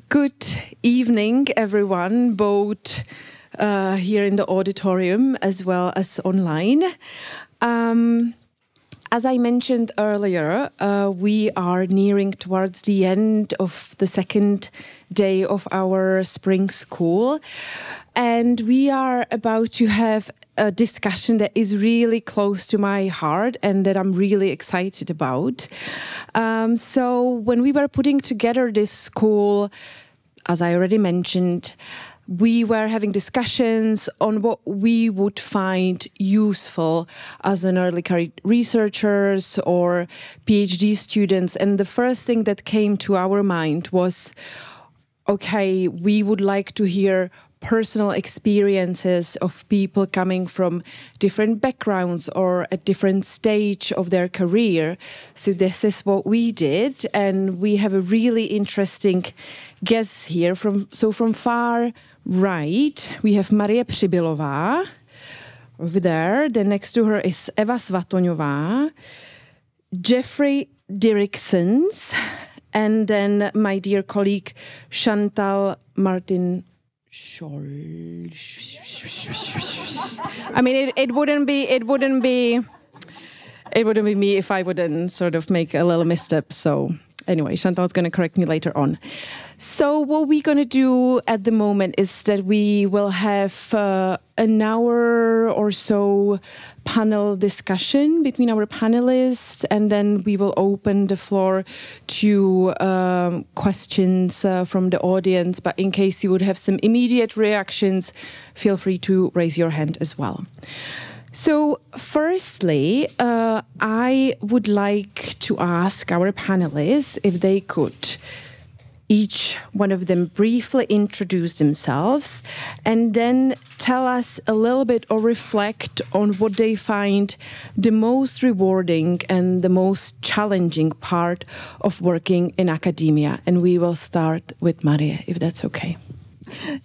Good evening, everyone, both here in the auditorium as well as online. As I mentioned earlier, we are nearing towards the end of the second day of our spring school, and we are about to have a discussion that is really close to my heart and that I'm really excited about. So when we were putting together this school, as I already mentioned, we were having discussions on what we would find useful as an early career researchers or PhD students. And the first thing that came to our mind was, okay, we would like to hear personal experiences of people coming from different backgrounds or at different stage of their career. So this is what we did, and we have a really interesting guest here. From far right, we have Přibylová over there. Then next to her is Eva Svatoňová, Geoffrey Dierckxsens, and then my dear colleague Chantal Martin-Soelch. I mean, it wouldn't be me if I wouldn't sort of make a little misstep. So anyway, Chantal's going to correct me later on. So what we're going to do at the moment is that we will have an hour or so panel discussion between our panelists, and then we will open the floor to questions from the audience. But in case you would have some immediate reactions, feel free to raise your hand as well. So firstly, I would like to ask our panelists if they could each one of them briefly introduce themselves and then tell us a little bit or reflect on what they find the most rewarding and the most challenging part of working in academia. And we will start with Marie, if that's okay.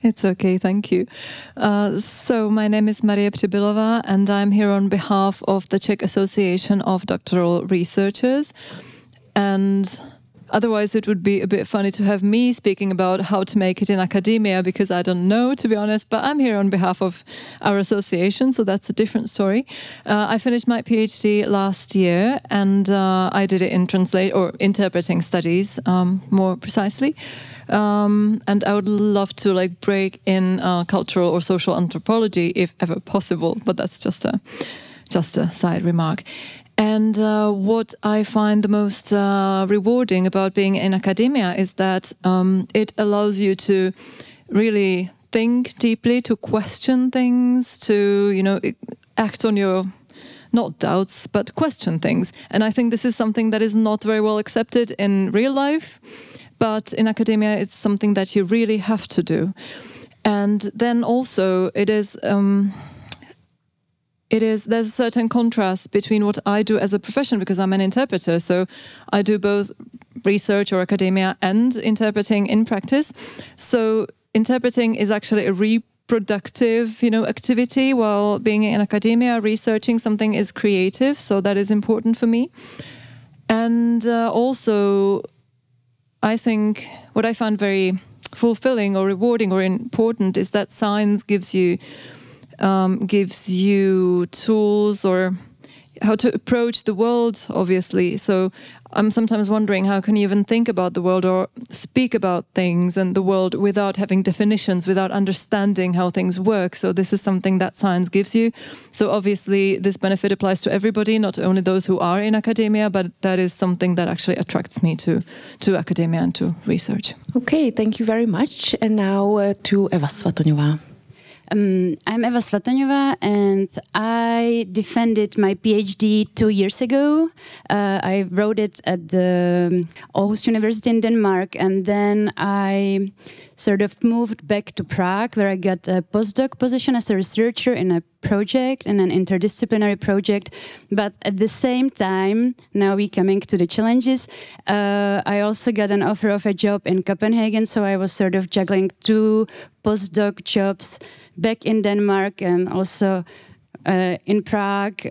It's okay, thank you. So my name is Přibylová, and I'm here on behalf of the Czech Association of Doctoral Researchers. And otherwise, it would be a bit funny to have me speaking about how to make it in academia, because I don't know, to be honest, but I'm here on behalf of our association, so that's a different story. I finished my PhD last year, and I did it in interpreting studies, more precisely. And I would love to break in cultural or social anthropology if ever possible, but that's just a side remark. And what I find the most rewarding about being in academia is that it allows you to really think deeply, to question things, to, act on your, not doubts, but question things. And I think this is something that is not very well accepted in real life, but in academia it's something that you really have to do. And then also there's a certain contrast between what I do as a profession, because I'm an interpreter, so I do both research or academia and interpreting in practice. So interpreting is actually a reproductive, activity, while being in academia, researching something is creative, so that is important for me. And also, I think what I find very fulfilling or rewarding or important is that science gives you tools or how to approach the world, obviously. So I'm sometimes wondering, how can you even think about the world or speak about things and the world without having definitions, without understanding how things work? So this is something that science gives you. So obviously this benefit applies to everybody, not only those who are in academia, but that is something that actually attracts me to academia and to research. Okay, thank you very much. And now to Eva Svatoňová. I'm Eva Svatoňová, and I defended my PhD 2 years ago. I wrote it at the Aarhus University in Denmark, and then I sort of moved back to Prague, where I got a postdoc position as a researcher in a project, in an interdisciplinary project. But at the same time, now we're coming to the challenges, I also got an offer of a job in Copenhagen, so I was sort of juggling 2 postdoc jobs back in Denmark and also in Prague,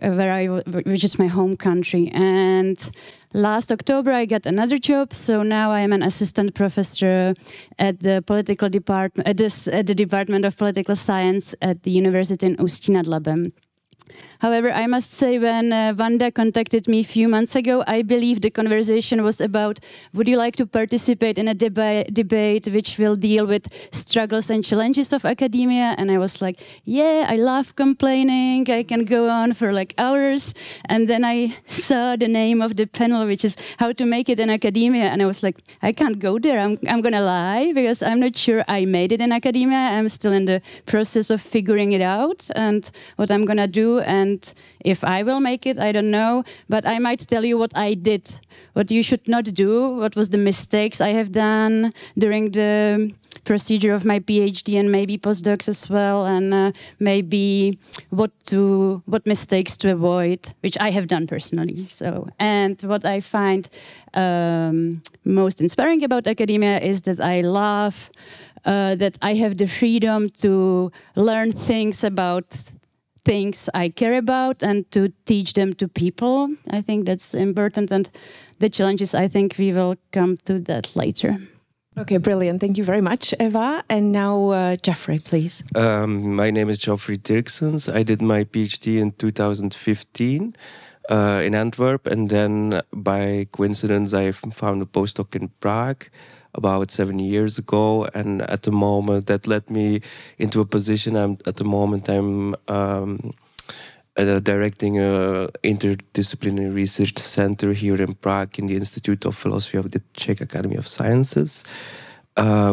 which is my home country. And last October, I got another job, so now I am an assistant professor at the political department at the Department of Political Science at the University in Ústí nad Labem. However, I must say, when Vanda contacted me a few months ago, I believe the conversation was about, would you like to participate in a debate which will deal with struggles and challenges of academia? And I was like, yeah, I love complaining. I can go on for like hours. And then I saw the name of the panel, which is how to make it in academia. And I was like, I can't go there. I'm going to lie because I'm not sure I made it in academia. I'm still in the process of figuring it out and what I'm going to do. And if I will make it, I don't know. But I might tell you what I did, what you should not do, what was the mistakes I have done during the procedure of my PhD and maybe postdocs as well, and maybe what mistakes to avoid, which I have done personally. So, and what I find most inspiring about academia is that I love that I have the freedom to learn things about things I care about and to teach them to people. I think that's important, and the challenges, I think we will come to that later. Okay, brilliant. Thank you very much, Eva. And now, Geoffrey, please. My name is Geoffrey Dierckxsens. I did my PhD in 2015 in Antwerp, and then by coincidence I found a postdoc in Prague about 7 years ago, and at the moment that led me into a position. I'm directing an interdisciplinary research center here in Prague in the Institute of Philosophy of the Czech Academy of Sciences,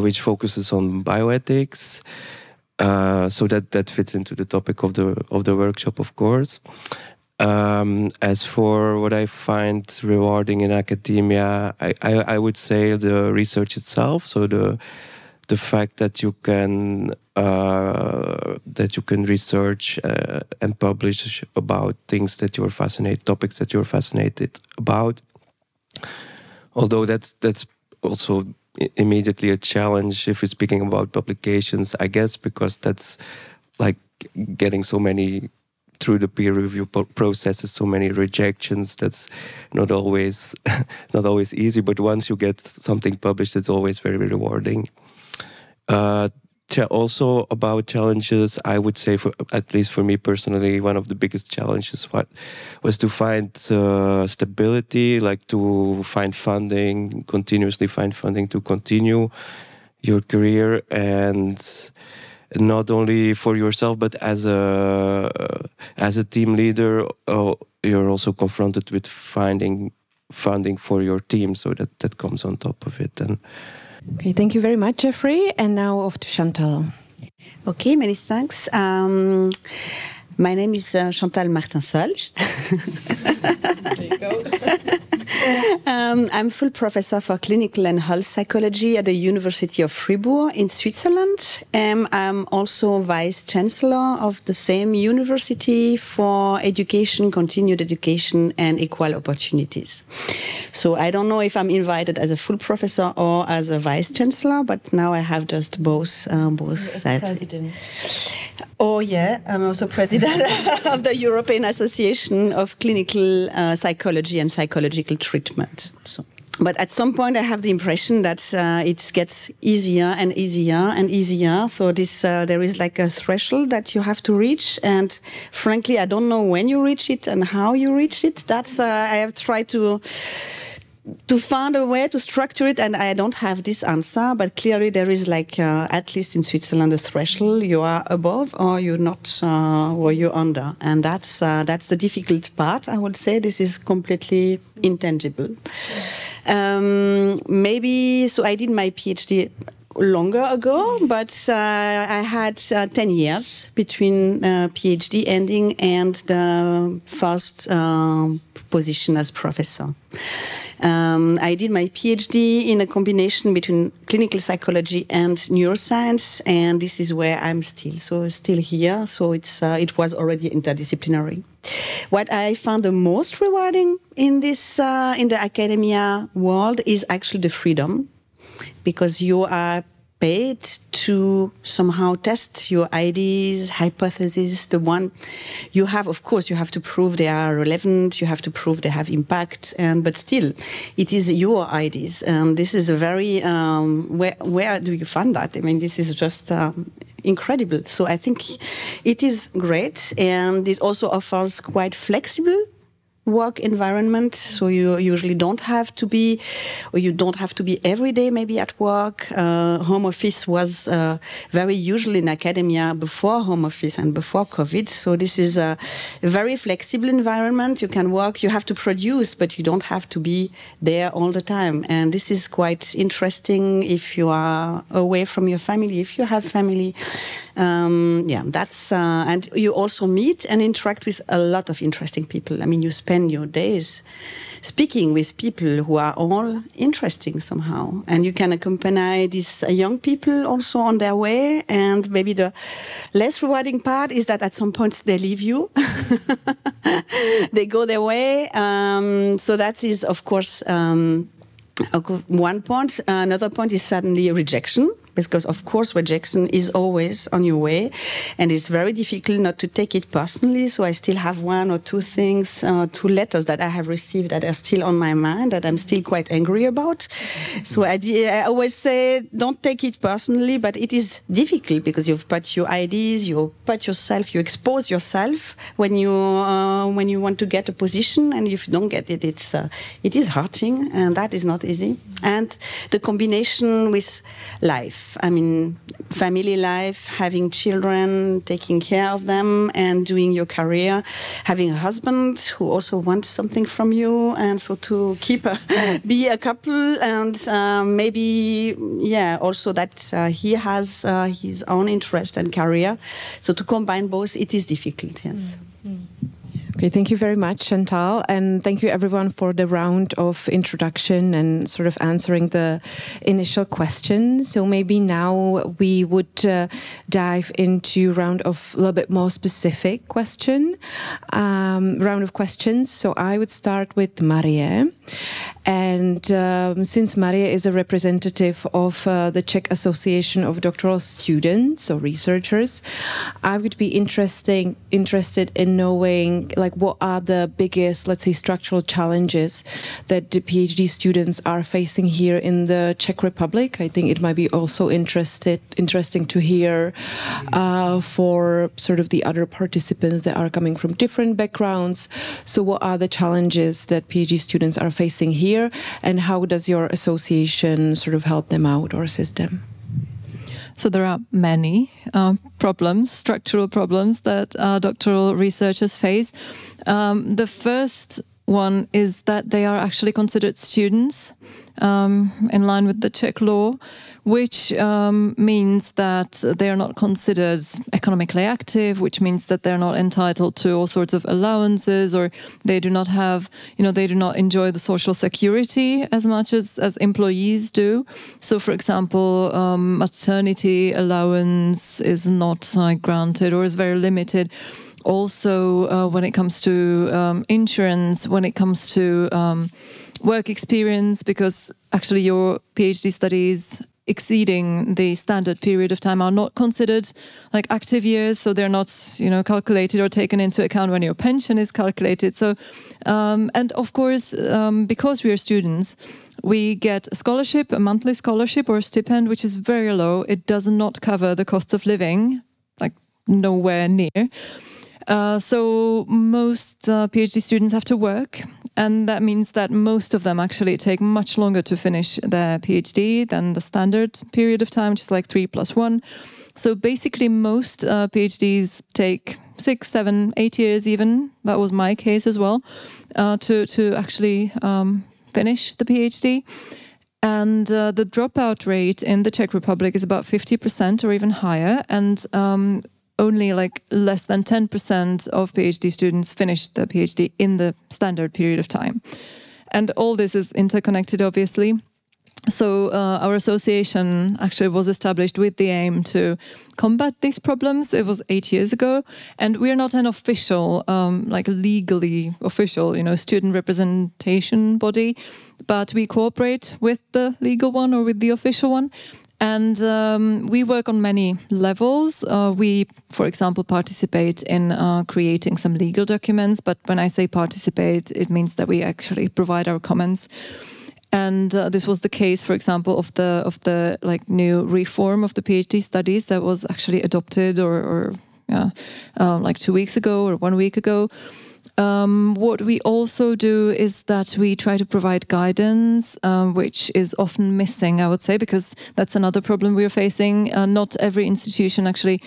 which focuses on bioethics. So that fits into the topic of the workshop, of course. As for what I find rewarding in academia, I would say the research itself. So the fact that you can research and publish about things that you're fascinated, topics that you're fascinated about. Although that's also immediately a challenge if you're speaking about publications, I guess, because that's like getting so many through the peer review processes, so many rejections. That's not always easy. But once you get something published, it's always very rewarding. Also about challenges, I would say, at least for me personally, one of the biggest challenges was to find stability, like to find funding, continuously find funding to continue your career, and not only for yourself, but as a team leader, you're also confronted with finding funding for your team, so that comes on top of it. And okay, thank you very much, Geoffrey. And now off to Chantal. Okay, many thanks. My name is Chantal Martin-Soelch. There you go. I'm full professor for clinical and health psychology at the University of Fribourg in Switzerland. I'm also vice chancellor of the same university for education, continued education, and equal opportunities. So I don't know if I'm invited as a full professor or as a vice chancellor, but now I have just both sides. President. Oh yeah, I'm also president of the European Association of Clinical Psychology and Psychological Treatment. So, but at some point I have the impression that it gets easier and easier and easier. So there is like a threshold that you have to reach, and frankly I don't know when you reach it and how you reach it. That's I have tried to find a way to structure it, and I don't have this answer, but clearly there is like, at least in Switzerland, a threshold. You are above or you're not, or you're under. And that's the difficult part, I would say. This is completely intangible. Maybe, so I did my PhD longer ago, but I had 10 years between PhD ending and the first position as professor. I did my PhD in a combination between clinical psychology and neuroscience, and this is where I'm still here. So it was already interdisciplinary. What I found the most rewarding in this in the academia world is actually the freedom, because you are paid to somehow test your ideas, hypotheses. The one you have, of course, you have to prove they are relevant. You have to prove they have impact. But still, it is your ideas, and this is a very where do you find that? I mean, this is just incredible. So I think it is great, and it also offers quite flexible work environment, so you usually don't have to be, or you don't have to be every day maybe at work. Home office was very usual in academia before home office and before COVID, so this is a very flexible environment. You can work, you have to produce, but you don't have to be there all the time, and this is quite interesting if you are away from your family, if you have family. That's and you also meet and interact with a lot of interesting people. I mean, you spend your days speaking with people who are all interesting somehow, and you can accompany these young people also on their way. And maybe the less rewarding part is that at some point they leave you. They go their way. So that is, of course, one point. Another point is suddenly rejection, because of course rejection is always on your way, and it's very difficult not to take it personally. So I still have one or two things, 2 letters that I have received that are still on my mind, that I'm still quite angry about. So I always say, don't take it personally, but it is difficult because you've put your ideas, you put yourself, you expose yourself when you want to get a position, and if you don't get it, it is hurting, and that is not easy. And the combination with life, I mean, family life, having children, taking care of them, and doing your career, having a husband who also wants something from you, and so to be a couple, and maybe, also that he has his own interest and career. So to combine both, it is difficult, yes. Okay, thank you very much, Chantal, and thank you everyone for the round of introduction and sort of answering the initial questions. So maybe now we would dive into round of a little bit more specific round of questions. So I would start with Marie. And since Maria is a representative of the Czech Association of Doctoral Students or Researchers, I would be interested in knowing, like, what are the biggest, let's say, structural challenges that the PhD students are facing here in the Czech Republic. I think it might be also interesting to hear for sort of the other participants that are coming from different backgrounds. So what are the challenges that PhD students are facing here, and how does your association sort of help them out or assist them? So there are many structural problems that doctoral researchers face. The first one is that they are actually considered students in line with the Czech law, which means that they are not considered economically active, which means that they're not entitled to all sorts of allowances, or they do not have, they do not enjoy the social security as much as employees do. So, for example, maternity allowance is not granted or is very limited. Also, when it comes to insurance, when it comes to work experience, because actually your PhD studies exceeding the standard period of time are not considered like active years, so they're not, calculated or taken into account when your pension is calculated. So, and of course, because we are students, we get a scholarship, a monthly scholarship or a stipend, which is very low. It does not cover the cost of living, like nowhere near. So most PhD students have to work, and that means that most of them actually take much longer to finish their PhD than the standard period of time, which is like 3+1. So basically most PhDs take 6, 7, 8 years even. That was my case as well, to actually finish the PhD. And the dropout rate in the Czech Republic is about 50% or even higher, and only like less than 10% of PhD students finish their PhD in the standard period of time. And all this is interconnected, obviously. So our association actually was established with the aim to combat these problems. It was 8 years ago, and we're not an official, legally official, student representation body, but we cooperate with the legal one or with the official one. And we work on many levels. We, for example, participate in creating some legal documents. But when I say participate, it means that we actually provide our comments. And this was the case, for example, of the like new reform of the PhD studies that was actually adopted like 2 weeks ago or 1 week ago. What we also do is that we try to provide guidance, which is often missing, I would say, because that's another problem we're facing. Not every institution actually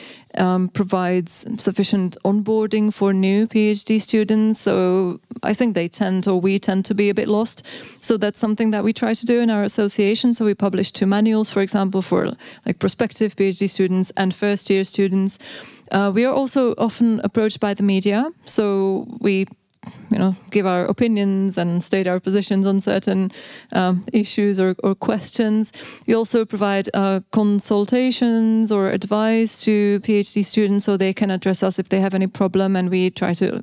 provides sufficient onboarding for new PhD students. So I think we tend to be a bit lost. So that's something that we try to do in our association. So we publish 2 manuals, for example, for like prospective PhD students and first-year students. We are also often approached by the media, so we, give our opinions and state our positions on certain issues or questions. We also provide consultations or advice to PhD students so they can address us if they have any problem, and we try to,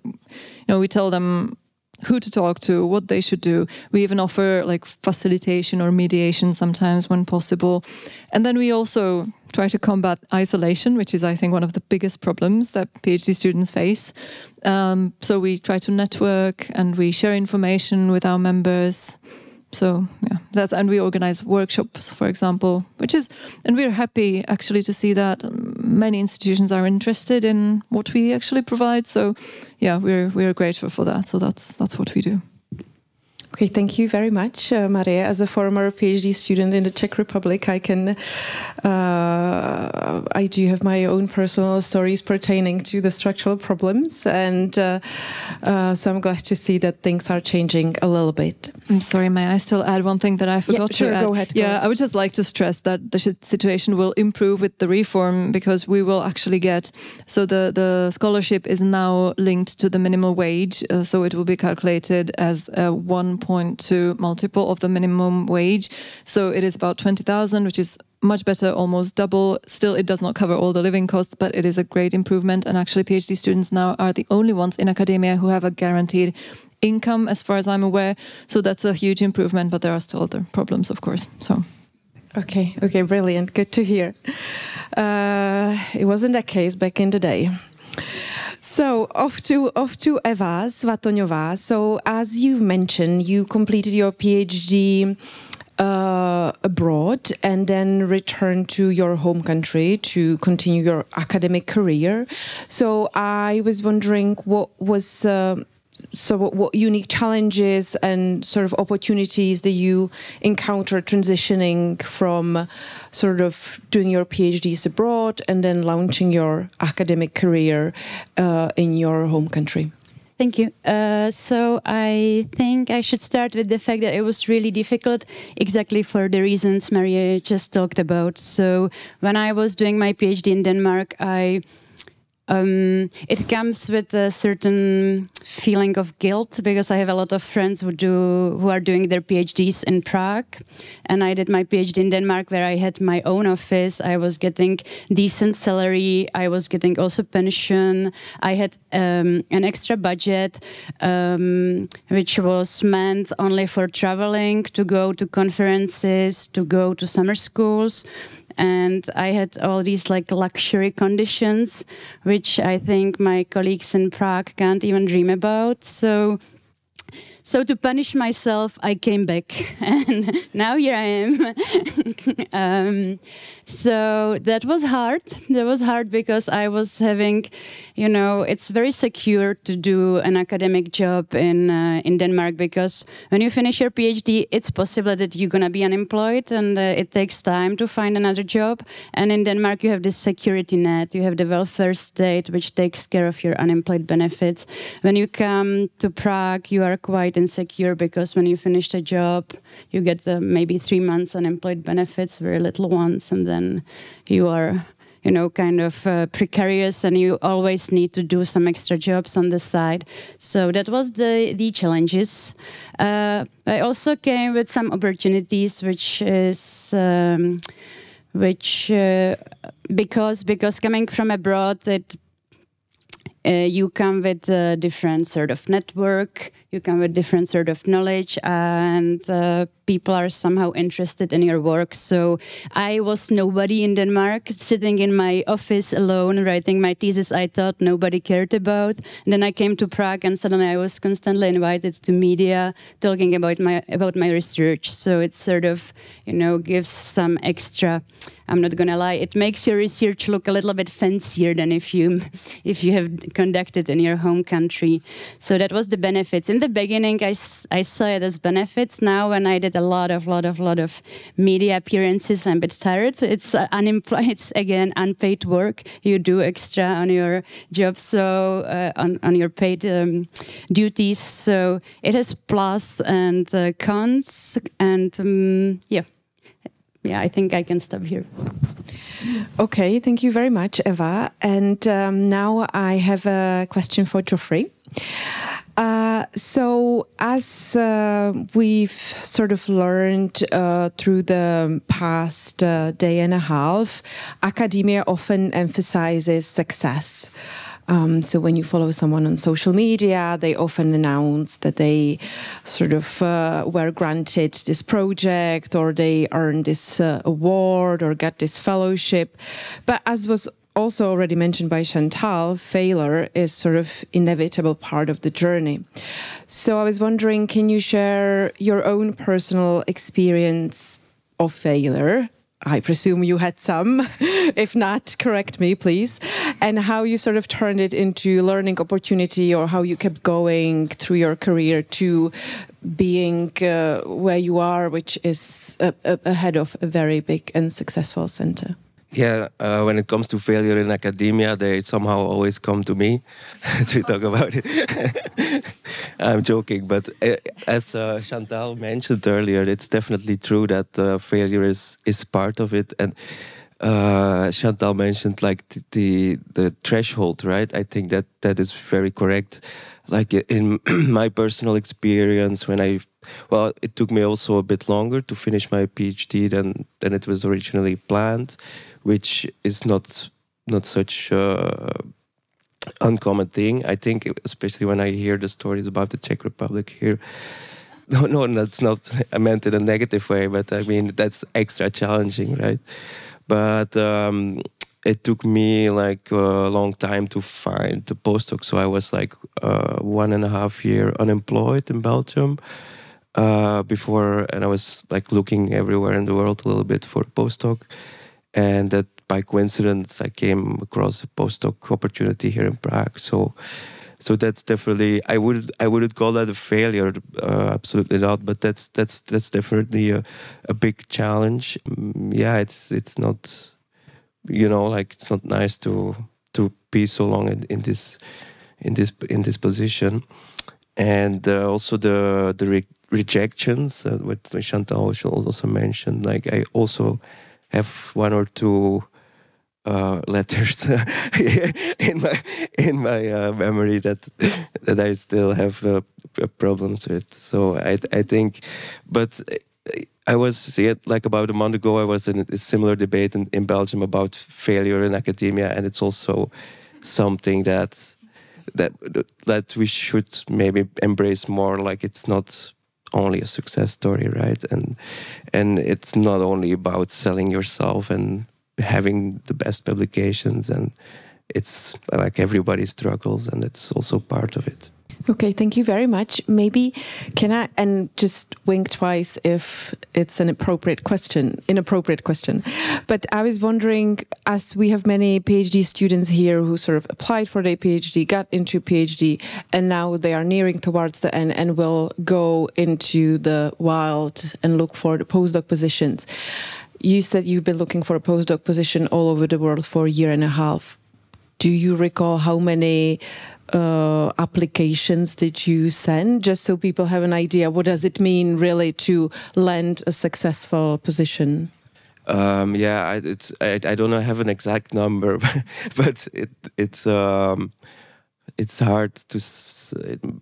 we tell them who to talk to, what they should do. We even offer like facilitation or mediation sometimes when possible. And then we also try to combat isolation, which is, I think, one of the biggest problems that PhD students face. So we try to network and we share information with our members. So yeah, and we organize workshops, for example, and we're happy actually to see that many institutions are interested in what we actually provide. So yeah, we're grateful for that. So that's what we do. Okay, thank you very much, Maria. As a former PhD student in the Czech Republic, I do have my own personal stories pertaining to the structural problems, and so I'm glad to see that things are changing a little bit. I'm sorry, may I still add one thing that I forgot to add? Go ahead. I would just like to stress that the situation will improve with the reform, because we will actually so the scholarship is now linked to the minimum wage, so it will be calculated as 1.2 multiple of the minimum wage. So it is about 20,000, which is much better, almost double. Still, it does not cover all the living costs, but it is a great improvement. And actually, PhD students now are the only ones in academia who have a guaranteed income, as far as I'm aware. So that's a huge improvement, but there are still other problems, of course. So. Okay, brilliant. Good to hear. It wasn't that case back in the day. So off to Eva Svatoňová. So as you've mentioned, you completed your PhD abroad and then returned to your home country to continue your academic career. So I was wondering what unique challenges and sort of opportunities that you encountered transitioning from sort of doing your PhDs abroad and then launching your academic career in your home country? Thank you. So I think I should start with the fact that it was really difficult, exactly for the reasons Maria just talked about. So when I was doing my PhD in Denmark, it comes with a certain feeling of guilt, because I have a lot of friends who are doing their PhDs in Prague, and I did my PhD in Denmark, where I had my own office. I was getting decent salary. I was getting also pension. I had an extra budget, which was meant only for traveling, to go to conferences, to go to summer schools. And I had all these like luxury conditions, which I think my colleagues in Prague can't even dream about. So to punish myself, I came back, and now here I am. So that was hard. That was hard because I was having, it's very secure to do an academic job in Denmark, because when you finish your PhD, it's possible that you're gonna be unemployed, and it takes time to find another job. And in Denmark, you have this security net. You have the welfare state, which takes care of your unemployed benefits. When you come to Prague, you are quite insecure, because when you finish the job, you get maybe 3 months unemployed benefits, very little ones, and then you are, kind of precarious, and you always need to do some extra jobs on the side. So that was the challenges. I also came with some opportunities, because coming from abroad, you come with a different sort of network. you come with different sort of knowledge, and people are somehow interested in your work. So I was nobody in Denmark, sitting in my office alone, writing my thesis I thought nobody cared about. And then I came to Prague, and suddenly I was constantly invited to media, talking about my research. So it sort of, gives some extra. I'm not gonna lie, it makes your research look a little bit fancier than if you have conducted in your home country. So that was the benefits. In the beginning, I saw it as benefits. Now, when I did a lot of media appearances, I'm a bit tired. It's it's again unpaid work. You do extra on your job, so on your paid duties. So it has plus and cons, and yeah, I think I can stop here. Okay, thank you very much, Eva. And now I have a question for Geoffrey. So as we've sort of learned through the past day and a half, academia often emphasizes success. So when you follow someone on social media, they often announce that they sort of were granted this project, or they earned this award, or got this fellowship. But as was also already mentioned by Chantal, failure is sort of inevitable part of the journey. So I was wondering, can you share your own personal experience of failure? I presume you had some. If not, correct me, please. And how you sort of turned it into learning opportunity, or how you kept going through your career to being where you are, which is ahead of a very big and successful center. Yeah, when it comes to failure in academia, they somehow always come to me to talk about it. I'm joking, but as Chantal mentioned earlier, it's definitely true that failure is part of it. And Chantal mentioned like the threshold, right? I think that is very correct. Like in my personal experience, it took me also a bit longer to finish my PhD than it was originally planned, which is not such uncommon thing. I think, especially when I hear the stories about the Czech Republic here. No, that's not. I meant it in a negative way, but I mean that's extra challenging, right? But it took me like a long time to find the postdoc. So I was like 1.5 years unemployed in Belgium before, and I was like looking everywhere in the world a little bit for a postdoc. And that by coincidence, I came across a postdoc opportunity here in Prague. So that's definitely, I wouldn't call that a failure, absolutely not. But that's definitely a big challenge. Yeah, it's not, like it's not nice to be so long in this position. And also the rejections, what Chantal also mentioned. Like I also have 1 or 2 letters in my memory that I still have problems with. So I think, but I was like about a month ago. I was in a similar debate in Belgium about failure in academia, and it's also something that we should maybe embrace more. Like it's not only a success story, right? And it's not only about selling yourself and having the best publications, and it's like everybody struggles, and it's also part of it. Okay, thank you very much. Maybe can I, and just wink twice if it's an inappropriate question. But I was wondering, as we have many PhD students here who sort of applied for their PhD, got into PhD, and now they are nearing towards the end and will go into the wild and look for the postdoc positions. You said you've been looking for a postdoc position all over the world for 1.5 years. Do you recall how many applications did you send, just so people have an idea? What does it mean really to land a successful position? Yeah, I don't have an exact number, but it's hard to.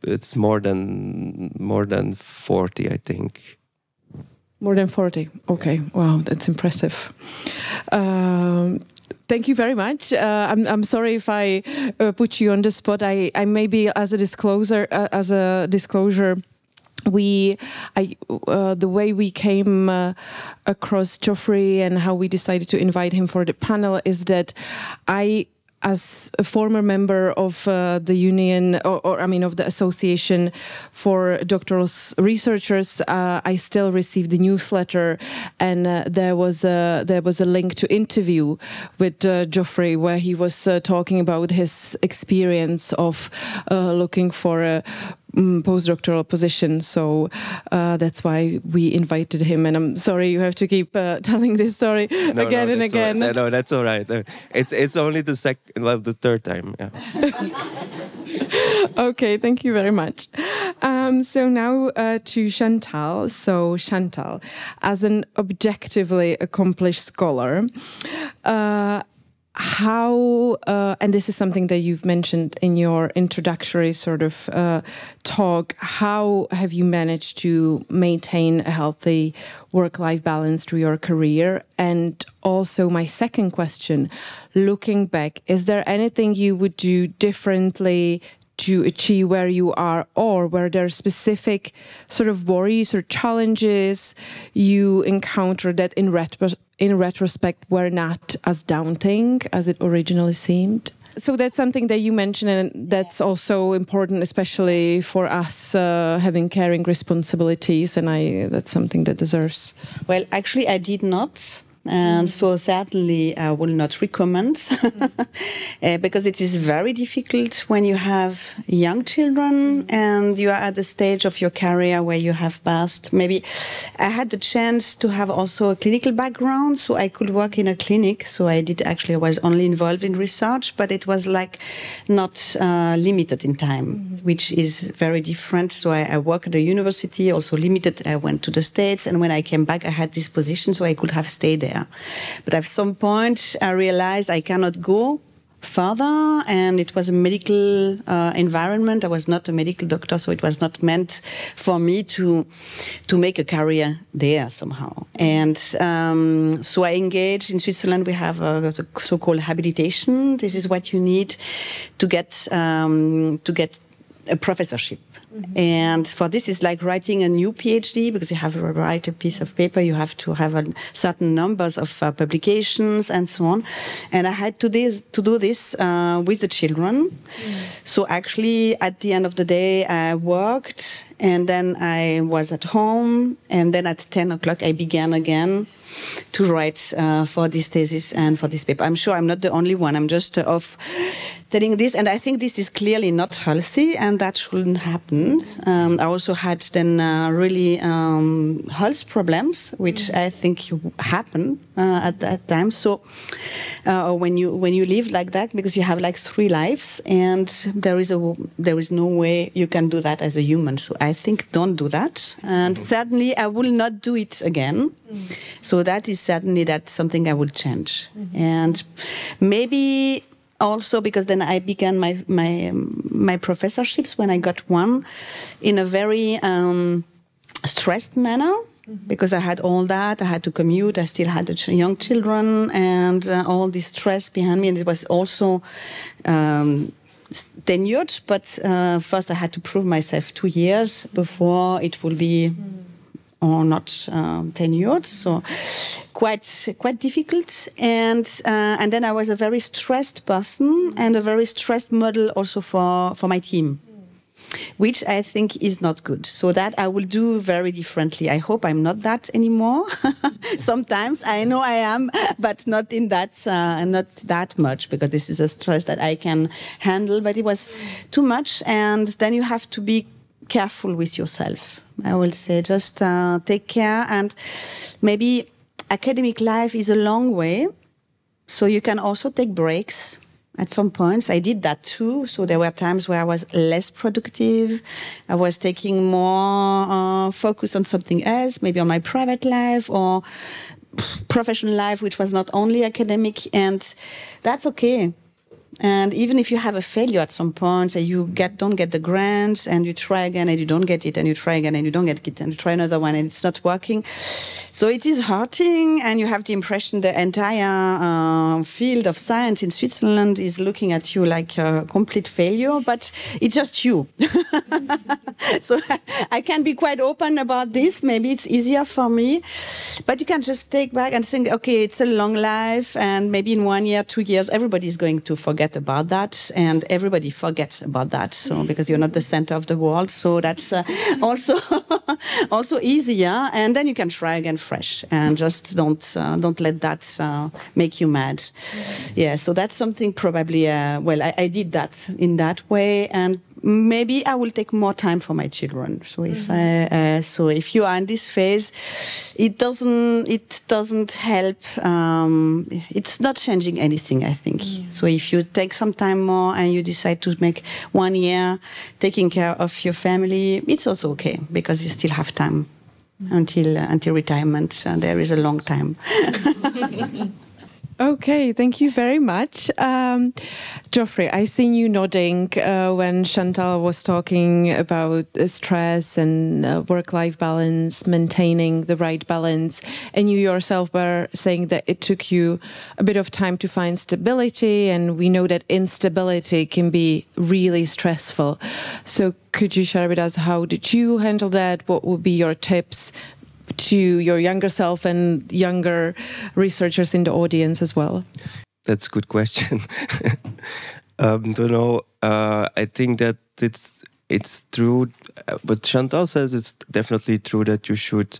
It's more than 40, I think. More than 40. Okay, wow, that's impressive. Thank you very much. I'm sorry if I put you on the spot. I maybe as a disclosure, the way we came across Geoffrey and how we decided to invite him for the panel is that as a former member of the union, of the Association for Doctoral Researchers, I still received the newsletter, and there was a link to interview with Geoffrey, where he was talking about his experience of looking for a postdoctoral position. So that's why we invited him, and I'm sorry you have to keep telling this story again and again. Right. No, that's all right. It's only the third time. Yeah. Okay, thank you very much. So now to Chantal. So Chantal, as an objectively accomplished scholar, how, and this is something that you've mentioned in your introductory sort of talk, how have you managed to maintain a healthy work-life balance through your career? And also my second question, looking back, is there anything you would do differently to achieve where you are, or were there specific sort of worries or challenges you encountered that in retrospect were not as daunting as it originally seemed? So that's something that you mentioned, and that's also important, especially for us having caring responsibilities, and that's something that deserves. Well, actually, I did not. And so certainly I will not recommend because it is very difficult when you have young children and you are at the stage of your career where you have passed. Maybe I had the chance to have also a clinical background, so I could work in a clinic. So I was only involved in research, but it was like not limited in time, which is very different. So I work at the university, also limited. I went to the States, and when I came back, I had this position, so I could have stayed there. But at some point, I realized I cannot go further, and it was a medical environment. I was not a medical doctor, so it was not meant for me to make a career there somehow. And so I engaged in Switzerland. We have a so-called habilitation. This is what you need to get a professorship. And for this, it's like writing a new PhD, because you have to write a piece of paper, you have to have certain numbers of publications and so on. And I had to do this with the children. So actually, at the end of the day, I worked, and then I was at home, and then at 10 o'clock, I began again to write for this thesis and for this paper. I'm sure I'm not the only one. I'm just telling this, and I think this is clearly not healthy, and that shouldn't happen. I also had then really health problems, which I think happen at that time. So when you live like that, because you have like 3 lives, and there is no way you can do that as a human. So I think don't do that, and certainly I will not do it again. So that is certainly something I would change, and maybe. Also, because then I began my professorships when I got one in a very stressed manner, because I had all that. I had to commute. I still had the young children and all this stress behind me. And it was also tenured. But first I had to prove myself 2 years before it will be or not tenured, so quite difficult. And then I was a very stressed person, and a very stressed model also for my team, which I think is not good. So that I will do very differently. I hope I'm not that anymore. Sometimes I know I am, but not in that, not that much, because this is a stress that I can handle. But it was too much, and then you have to be careful with yourself. I will say just take care, and maybe academic life is a long way, so you can also take breaks at some points. I did that too, so there were times where I was less productive. I was taking more focus on something else, maybe on my private life or professional life, which was not only academic, and that's okay. And even if you have a failure at some point, say you don't get the grants, and you try again and you don't get it, and you try again and you don't get it, and you try another one and it's not working. So it is hurting, and you have the impression the entire field of science in Switzerland is looking at you like a complete failure, but it's just you. So I can be quite open about this. Maybe it's easier for me, but you can just take back and think, okay, it's a long life, and maybe in 1 year, 2 years, everybody is going to forget about that, and everybody forgets about that. So because you're not the center of the world, so that's also easier. And then you can try again fresh, and just don't let that make you mad. Yeah. So that's something probably. Well, I did that in that way, and maybe I will take more time for my children. So if you are in this phase, it doesn't help. It's not changing anything, I think. So if you take some time more and you decide to make 1 year taking care of your family, it's also okay, because you still have time until retirement. There is a long time. Okay, thank you very much. Geoffrey, I seen you nodding when Chantal was talking about stress and work-life balance, maintaining the right balance. And you yourself were saying that it took you a bit of time to find stability, and we know that instability can be really stressful. So could you share with us, how did you handle that? What would be your tips to your younger self and younger researchers in the audience as well? That's a good question. Don't know. I think that it's true. What Chantal says, it's definitely true that you should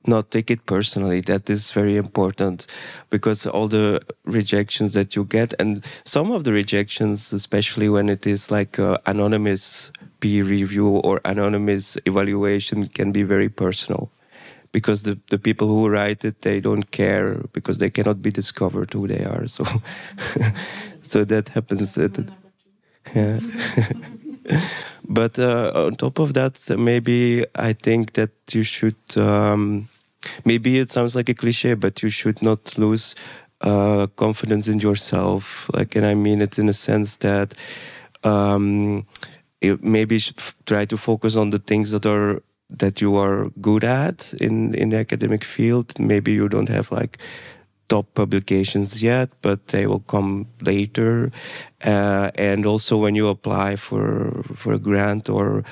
not take it personally. That is very important, because all the rejections that you get, and some of the rejections, especially when it is like anonymous peer review or anonymous evaluation, can be very personal. Because the people who write it, they don't care, because they cannot be discovered who they are. So, so that happens. Yeah. But on top of that, maybe I think that you should. Maybe it sounds like a cliche, but you should not lose confidence in yourself. Like, and I mean it in a sense that maybe try to focus on the things that you are good at in the academic field. Maybe you don't have like top publications yet, but they will come later. And also when you apply for a grant or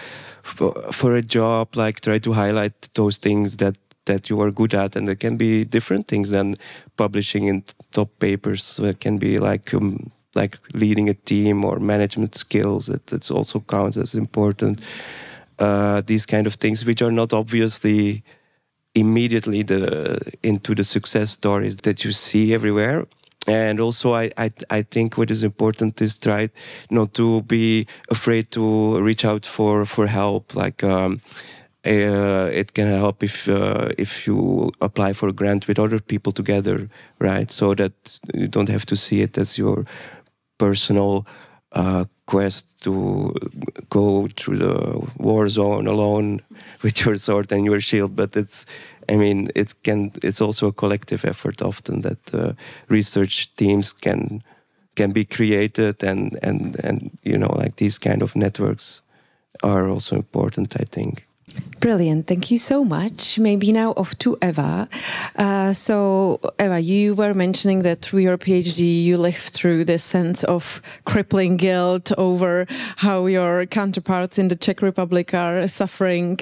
for a job, like try to highlight those things that you are good at, and there can be different things than publishing in top papers. So it can be like leading a team or management skills. It also counts as important. These kind of things, which are not obviously immediately into the success stories that you see everywhere. And also, I think what is important is try not to be afraid to reach out for help. Like it can help if you apply for a grant with other people together, right? So that you don't have to see it as your personal quest to go through the war zone alone with your sword and your shield. But it's also a collective effort often that research teams can be created, and you know, like these kind of networks are also important, I think. Brilliant. Thank you so much. Maybe now off to Eva. So Eva, you were mentioning that through your PhD, you lived through this sense of crippling guilt over how your counterparts in the Czech Republic are suffering.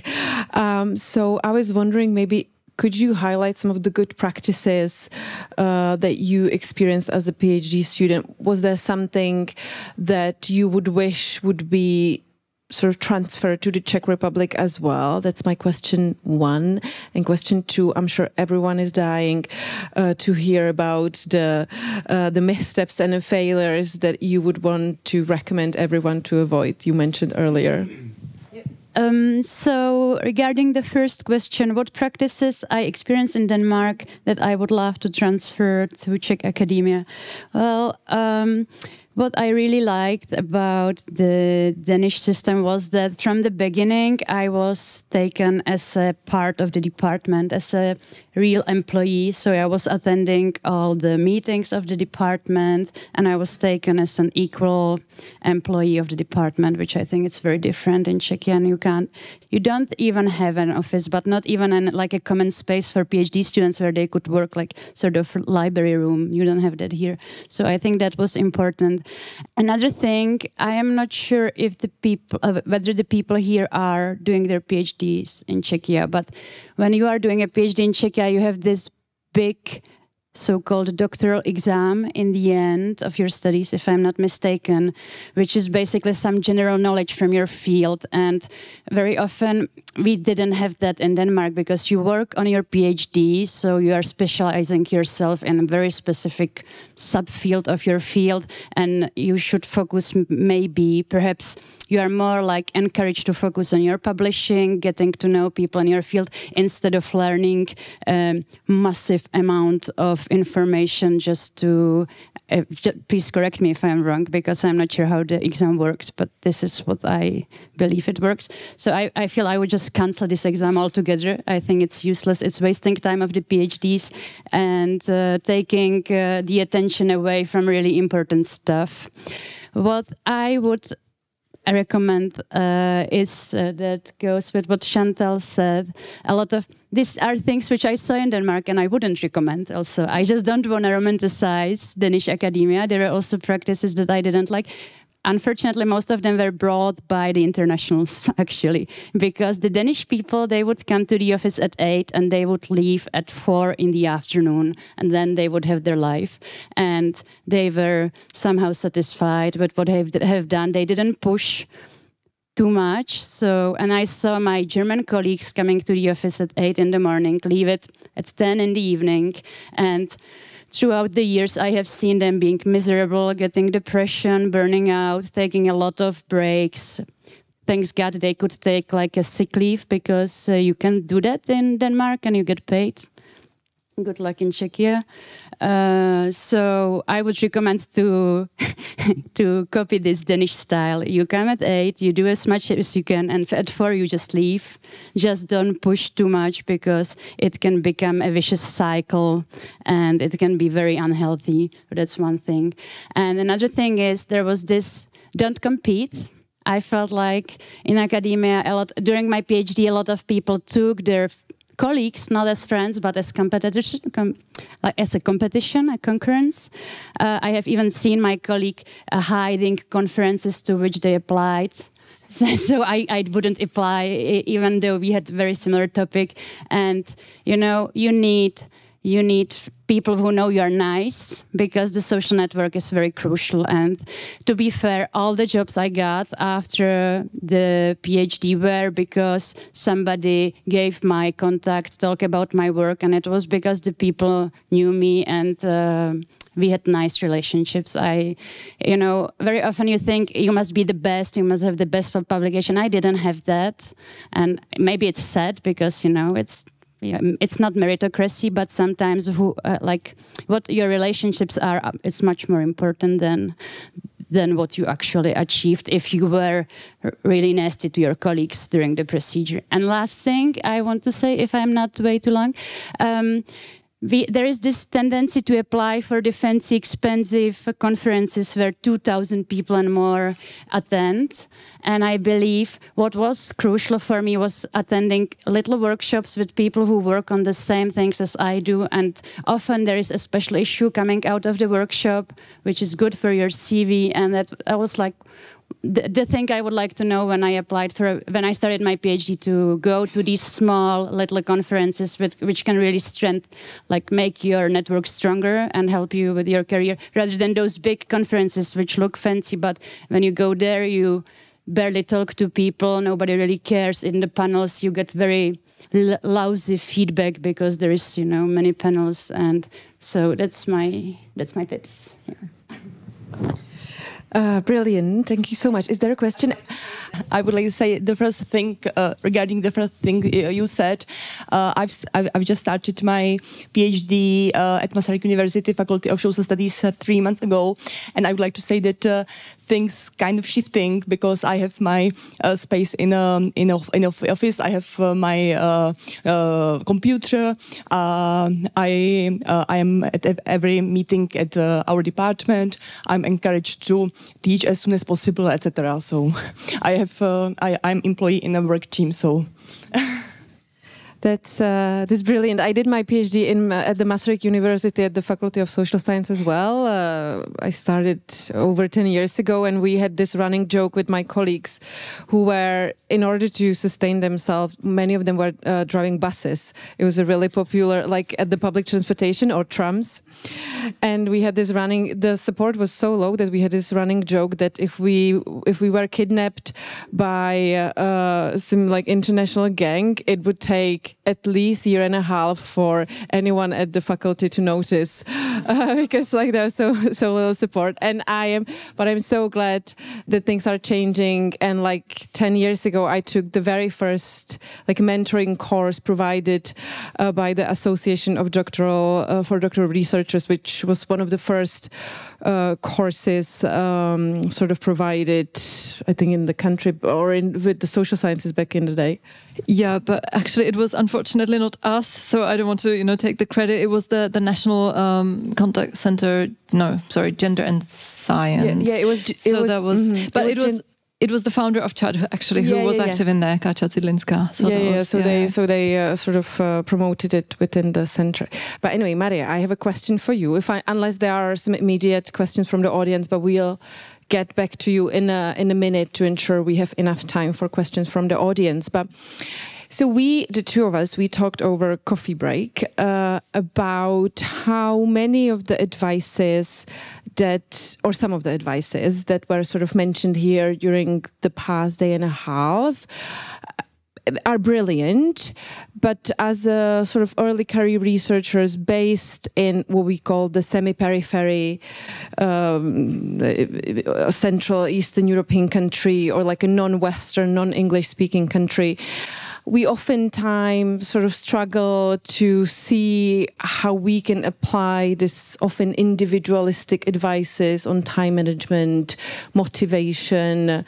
So I was wondering, maybe could you highlight some of the good practices that you experienced as a PhD student? Was there something that you would wish would be sort of transfer to the Czech Republic as well? That's my question one. And question two, I'm sure everyone is dying to hear about the missteps and the failures that you would want to recommend everyone to avoid, you mentioned earlier. So regarding the first question, what practices I experienced in Denmark that I would love to transfer to Czech academia? Well, What I really liked about the Danish system was that from the beginning I was taken as a part of the department, as a real employee. So I was attending all the meetings of the department, and I was taken as an equal employee of the department, which I think is very different in Czechia. And you don't even have an office, but not even like a common space for PhD students where they could work, like sort of library room. You don't have that here. So I think that was important. Another thing, I am not sure if whether the people here are doing their PhDs in Czechia, but when you are doing a PhD in Czechia, you have this big so-called doctoral exam in the end of your studies, if I'm not mistaken, which is basically some general knowledge from your field. And very often we didn't have that in Denmark because you work on your PhD, so you are specializing yourself in a very specific subfield of your field, and you should focus perhaps you are more like encouraged to focus on your publishing, getting to know people in your field, instead of learning massive amount of information just to, please correct me if I'm wrong, because I'm not sure how the exam works, but this is what I believe it works. So I feel I would just cancel this exam altogether. I think it's useless. It's wasting time of the PhDs and taking the attention away from really important stuff. What I would recommend is that goes with what Chantal said. A lot of these are things which I saw in Denmark and I wouldn't recommend also. I just don't want to romanticize Danish academia. There are also practices that I didn't like. Unfortunately, most of them were brought by the internationals, actually, because the Danish people, they would come to the office at 8 and they would leave at 4 in the afternoon, and then they would have their life. And they were somehow satisfied with what they have done. They didn't push too much. So, and I saw my German colleagues coming to the office at 8 in the morning, leave it at 10 in the evening, and throughout the years, I have seen them being miserable, getting depression, burning out, taking a lot of breaks. Thanks God they could take like a sick leave, because you can do that in Denmark and you get paid. Good luck in Czechia. So I would recommend to copy this Danish style. You come at 8, you do as much as you can, and at 4 you just leave. Just don't push too much, because it can become a vicious cycle and it can be very unhealthy. That's one thing. And another thing is there was this, don't compete. I felt like in academia during my PhD, a lot of people took their colleagues, not as friends, but as competitors, like as a competition, a concurrence. I have even seen my colleague hiding conferences to which they applied. So I wouldn't apply, even though we had a very similar topic. And, you know, you need people who know you are nice, because the social network is very crucial. And to be fair, all the jobs I got after the PhD were because somebody gave my contact, talk about my work, and it was because the people knew me and we had nice relationships. Very often you think you must be the best, you must have the best publication. I didn't have that. And maybe it's sad because, it's not meritocracy, but sometimes what your relationships are is much more important than what you actually achieved if you were really nasty to your colleagues during the procedure. And last thing I want to say, if I'm not way too long, there is this tendency to apply for the fancy, expensive conferences where 2,000 people and more attend. And I believe what was crucial for me was attending little workshops with people who work on the same things as I do. And often there is a special issue coming out of the workshop, which is good for your CV. And that I was like, the thing I would like to know when I when I started my PhD, to go to these small little conferences which can really make your network stronger and help you with your career, rather than those big conferences which look fancy, but when you go there, you barely talk to people, nobody really cares. In the panels, you get very lousy feedback because there is, many panels, and so that's my tips. Yeah. Brilliant. Thank you so much. Is there a question? I would like to say the first thing regarding the first thing you said. I've just started my PhD at Masaryk University Faculty of Social Studies 3 months ago, and I would like to say that things kind of shifting because I have my space in office. I have my computer. I am at every meeting at our department. I'm encouraged to teach as soon as possible, etc. So I'm employee in a work team. So. That's brilliant. I did my PhD at the Masaryk University at the Faculty of Social Sciences as well. I started over 10 years ago, and we had this running joke with my colleagues who were, in order to sustain themselves, many of them were driving buses. It was a really popular, like at the public transportation or trams. And we had this the support was so low that we had this running joke that if we were kidnapped by some like international gang, it would take at least a year and a half for anyone at the faculty to notice because like there was so little support. And I'm so glad that things are changing. And like 10 years ago, I took the very first like mentoring course provided by the Association of Doctoral for Doctoral Researchers, which was one of the first courses sort of provided, I think, in the country or with the social sciences back in the day. Yeah, but actually it was unfortunately not us, so I don't want to, take the credit. It was the National Contact Center. No, sorry, Gender and Science. Yeah, it was. It was the founder of CHAD actually who was active in there, Kača Cidlinská. So they sort of promoted it within the center. But anyway, Maria, I have a question for you. Unless there are some immediate questions from the audience, but we'll get back to you in a minute to ensure we have enough time for questions from the audience. But so the two of us, we talked over coffee break about how many of the advices or some of the advices that were sort of mentioned here during the past day and a half are brilliant, but as a sort of early career researchers based in what we call the semi-periphery Central Eastern European country, or like a non-Western, non-English speaking country, we oftentimes sort of struggle to see how we can apply this often individualistic advices on time management, motivation,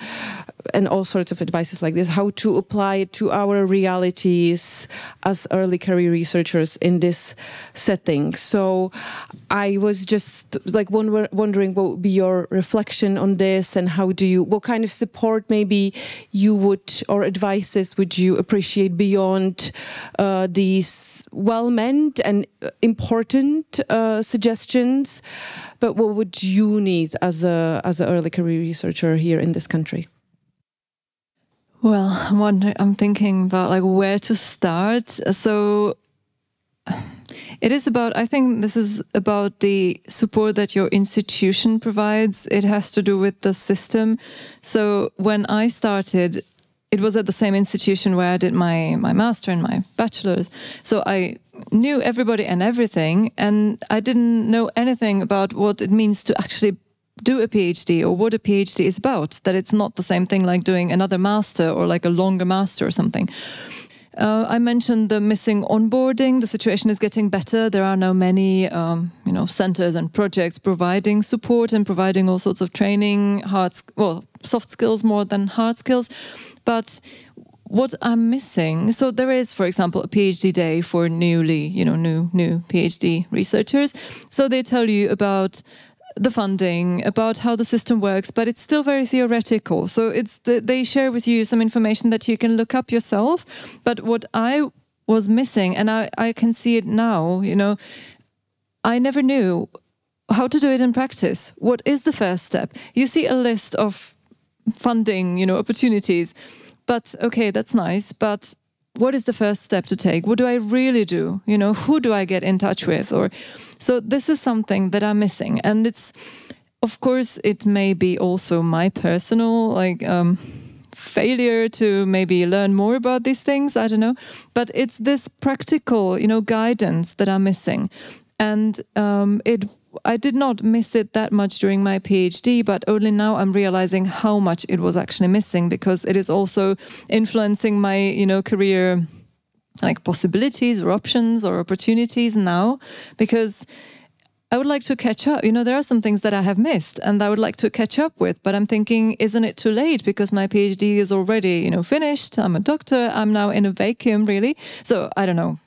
and all sorts of advices like this, how to apply it to our realities as early career researchers in this setting. So I was just like wondering what would be your reflection on this, and what kind of support maybe you would, or advices would you appreciate beyond these well-meant and important suggestions, but what would you need as an early career researcher here in this country? Well, I'm thinking about like where to start. So I think this is about the support that your institution provides. It has to do with the system. So when I started, it was at the same institution where I did my master and my bachelor's. So I knew everybody and everything, and I didn't know anything about what it means to actually do a PhD or what a PhD is about, that it's not the same thing like doing another master or like a longer master or something. I mentioned the missing onboarding. The situation is getting better. There are now many, centers and projects providing support and providing all sorts of training, soft skills more than hard skills. But what I'm missing, so there is, for example, a PhD day for new PhD researchers. So they tell you about the funding, about how the system works, but it's still very theoretical. So they share with you some information that you can look up yourself. But what I was missing, and I can see it now, I never knew how to do it in practice. What is the first step? You see a list of funding, opportunities, but okay, that's nice, but what is the first step to take? What do I really do? Who do I get in touch with? So this is something that I'm missing. And it's, of course, it may be also my personal failure to maybe learn more about these things. I don't know. But it's this practical, guidance that I'm missing. And it I did not miss it that much during my PhD, but only now I'm realizing how much it was actually missing, because it is also influencing my, you know, career like possibilities or options or opportunities now, because I would like to catch up. You know, there are some things that I have missed and I would like to catch up with, but I'm thinking, isn't it too late? Because my PhD is already, you know, finished. I'm a doctor. I'm now in a vacuum, really. So I don't know.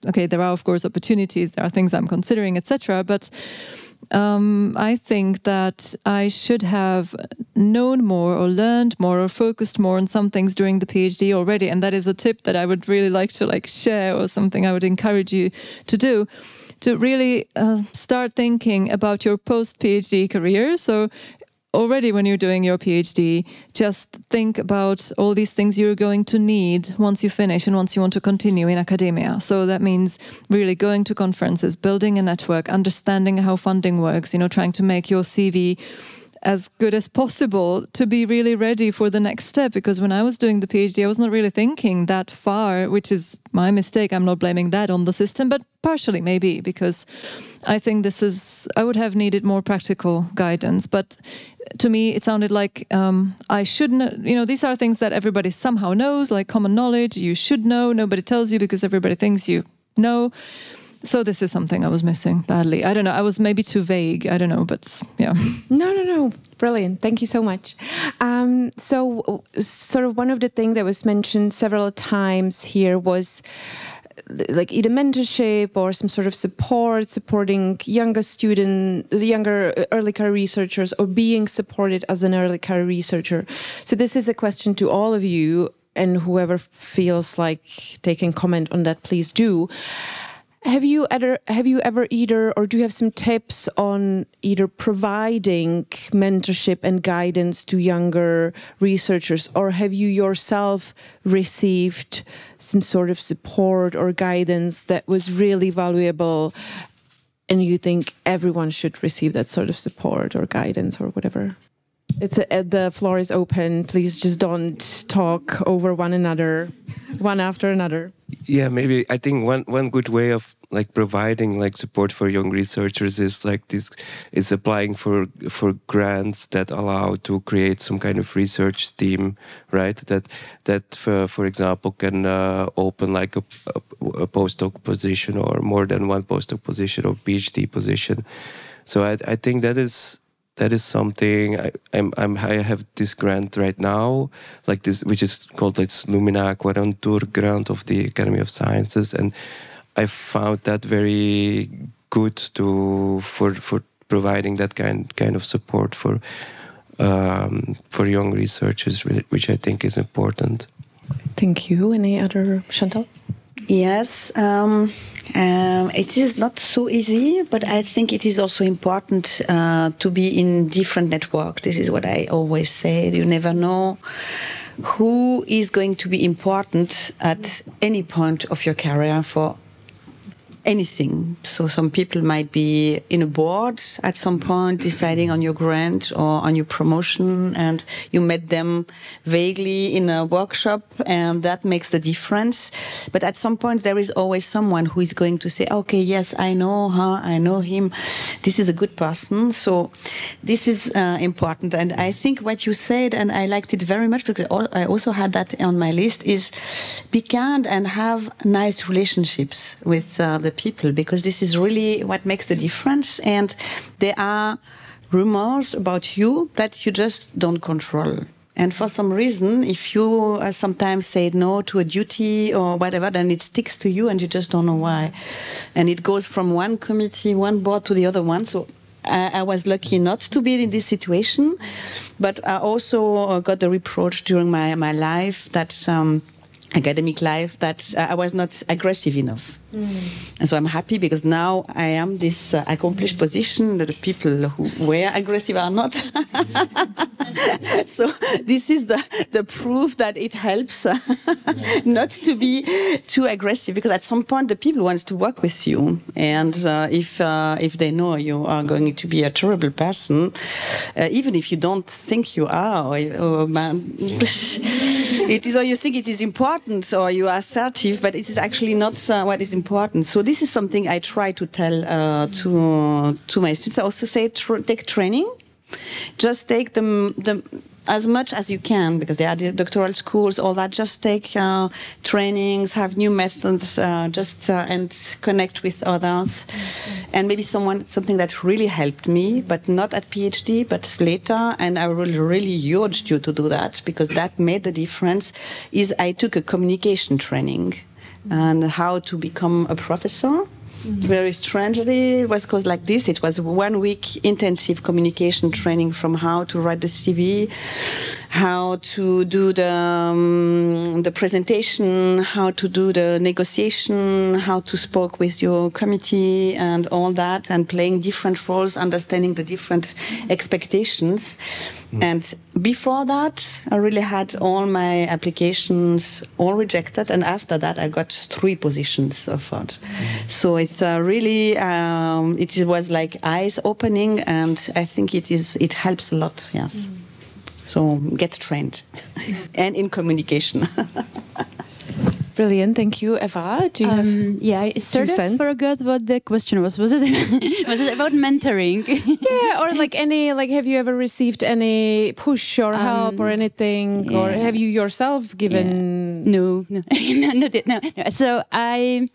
Okay, there are, of course, opportunities. There are things I'm considering, etc. But I think that I should have known more or learned more or focused more on some things during the PhD already. And that is a tip that I would really like to like share, or something I would encourage you to do, to really start thinking about your post-PhD career. So already when you're doing your PhD, just think about all these things you're going to need once you finish and once you want to continue in academia. So that means really going to conferences, building a network, understanding how funding works, you know, trying to make your CV as good as possible to be really ready for the next step. Because when I was doing the PhD, I was not really thinking that far, which is my mistake. I'm not blaming that on the system, but partially maybe, because I think I would have needed more practical guidance. But to me, it sounded like I should know, you know, these are things that everybody somehow knows, like common knowledge, you should know, nobody tells you because everybody thinks you know. So this is something I was missing badly. I don't know, I was maybe too vague, I don't know, but yeah. No. Brilliant. Thank you so much. So sort of one of the things that was mentioned several times here was like either mentorship or some sort of supporting younger early career researchers, or being supported as an early career researcher. So this is a question to all of you, and whoever feels like they can comment on that, please do. Have you ever either, or do you have some tips on either providing mentorship and guidance to younger researchers, or have you yourself received some sort of support or guidance that was really valuable and you think everyone should receive that sort of support or guidance or whatever? The floor is open. Please just don't talk over one another, one after another. Yeah, maybe I think one good way of like providing like support for young researchers is like this, is applying for grants that allow to create some kind of research team, right? That for example can open like a postdoc position, or more than one postdoc position, or PhD position. So I think that is something. I have this grant right now, like this, which is called Lumina Quarantur grant of the Academy of Sciences, and I found that very good for providing that kind of support for young researchers, which I think is important. Thank you. Any other, Chantal? Yes, it is not so easy, but I think it is also important to be in different networks. This is what I always say. You never know who is going to be important at any point of your career for anything. So some people might be in a board at some point deciding on your grant or on your promotion, and you met them vaguely in a workshop, and that makes the difference. But at some point there is always someone who is going to say, okay, yes, I know her, I know him, this is a good person. So this is important. And I think what you said, and I liked it very much because I also had that on my list, is be kind and have nice relationships with the people, because this is really what makes the difference. And there are rumors about you that you just don't control. And for some reason, if you sometimes say no to a duty or whatever, then it sticks to you and you just don't know why. And it goes from one committee, one board to the other one. So I was lucky not to be in this situation, but I also got the reproach during my life, that academic life, that I was not aggressive enough. And so I'm happy, because now I am this accomplished position that the people who were aggressive are not. So this is the proof that it helps not to be too aggressive, because at some point the people want to work with you, and if they know you are going to be a terrible person, even if you don't think you are, it is, or you think it is important, or you are assertive, but it is actually not what is important. important. So this is something I try to tell to my students. I also say take training. Just take them as much as you can, because they are the doctoral schools, all that. Just take trainings, have new methods, and connect with others. And maybe something that really helped me, but not at PhD, but later, and I will really urge you to do that, because that made the difference, is I took a communication training and how to become a professor. Very strangely, it was called like this. It was 1 week intensive communication training from how to write the CV, how to do the presentation, how to do the negotiation, how to speak with your committee and all that, and playing different roles, understanding the different expectations. And before that, I really had all my applications all rejected, and after that, I got 3 positions offered. So it really it was like eyes opening, and I think it helps a lot. Yes. So get trained, and in communication. Brilliant, thank you, Eva. Do you have I sort of forgot what the question was. Was it was it about mentoring? Yeah, or have you ever received any push or help or anything, or have you yourself given? No. So I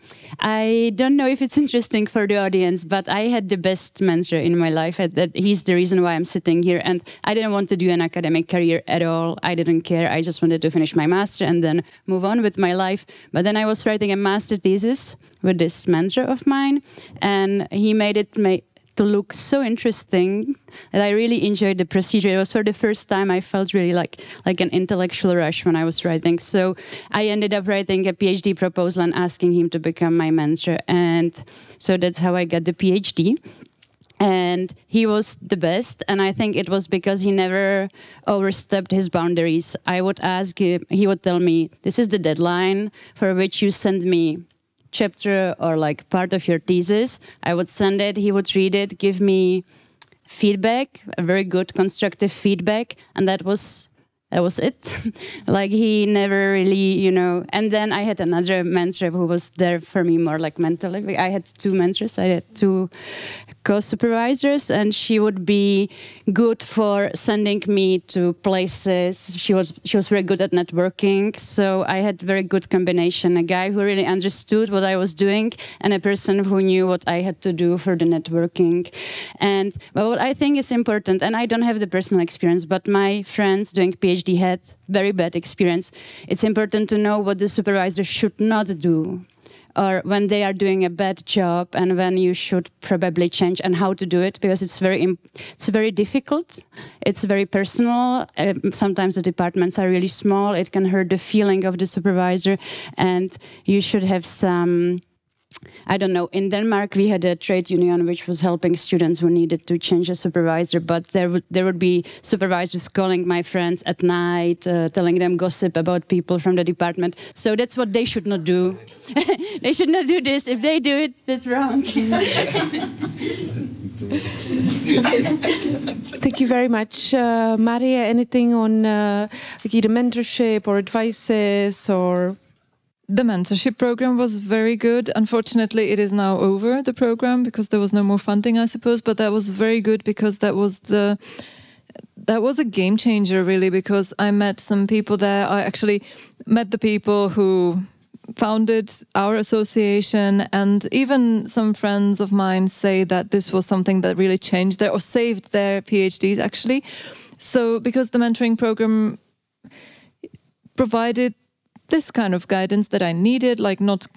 don't know if it's interesting for the audience, but I had the best mentor in my life. That he's the reason why I'm sitting here, and I didn't want to do an academic career at all. I didn't care. I just wanted to finish my master and then move on with my life. But then I was writing a master thesis with this mentor of mine, and he made it to look so interesting that I really enjoyed the procedure. It was for the first time I felt really like an intellectual rush when I was writing. So I ended up writing a PhD proposal and asking him to become my mentor. And so that's how I got the PhD. And he was the best, and I think it was because he never overstepped his boundaries. I would ask him, he would tell me, this is the deadline for which you send me chapter or like part of your thesis. I would send it, he would read it, give me feedback, a very good constructive feedback, and that was it. Like he never really, and then I had another mentor who was there for me more like mentally. I had 2 mentors. I had 2 co-supervisors, and she would be good for sending me to places. She was very good at networking, so I had very good combination. A guy who really understood what I was doing, and a person who knew what I had to do for the networking. And what I think is important, and I don't have the personal experience, but my friends doing PhD had very bad experience. It's important to know what the supervisor should not do, or when they are doing a bad job, and when you should probably change and how to do it, because it's very difficult. It's very personal. Sometimes the departments are really small. It can hurt the feeling of the supervisor, and you should have some. I don't know, in Denmark we had a trade union which was helping students who needed to change a supervisor, but there would be supervisors calling my friends at night, telling them gossip about people from the department. So that's what they should not do. They should not do this. If they do it, that's wrong. Thank you very much. Maria, anything on either mentorship or advices or... The mentorship program was very good. Unfortunately, it is now over, the program, because there was no more funding, I suppose. But that was very good because that was a game changer, really, because I met some people there. I actually met the people who founded our association, and even some friends of mine say that this was something that really changed their or saved their PhDs, actually. So because the mentoring program provided this kind of guidance that I needed, like not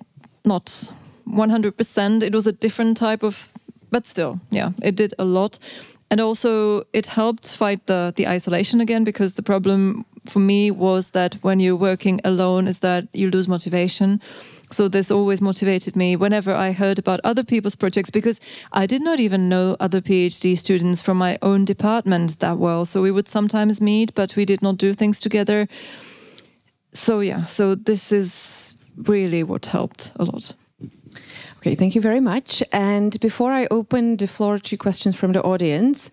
100%. It was a different type of, but still, yeah, it did a lot. And also it helped fight the isolation again, because the problem for me was that when you're working alone is that you lose motivation. So this always motivated me whenever I heard about other people's projects, because I did not even know other PhD students from my own department that well. So we would sometimes meet, but we did not do things together. So yeah, so this is really what helped a lot. Okay, thank you very much. And before I open the floor to questions from the audience,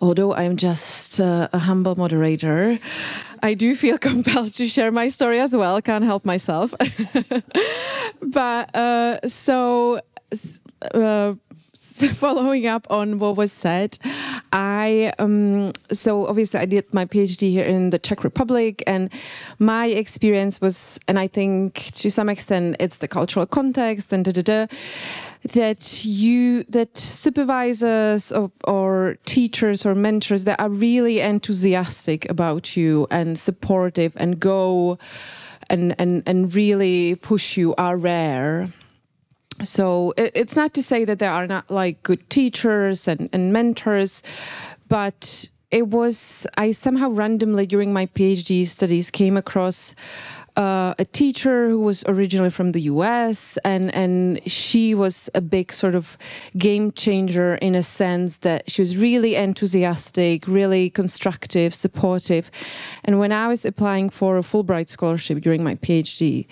although I'm just a humble moderator, I do feel compelled to share my story as well. Can't help myself. But following up on what was said, so obviously I did my PhD here in the Czech Republic, and my experience was, and I think to some extent it's the cultural context and that supervisors or teachers or mentors that are really enthusiastic about you and supportive and go and really push you are rare. So it's not to say that there are not like good teachers and mentors, but I somehow randomly during my PhD studies came across a teacher who was originally from the US, and she was a big sort of game changer in a sense that she was really enthusiastic, really constructive, supportive. And when I was applying for a Fulbright scholarship during my PhD,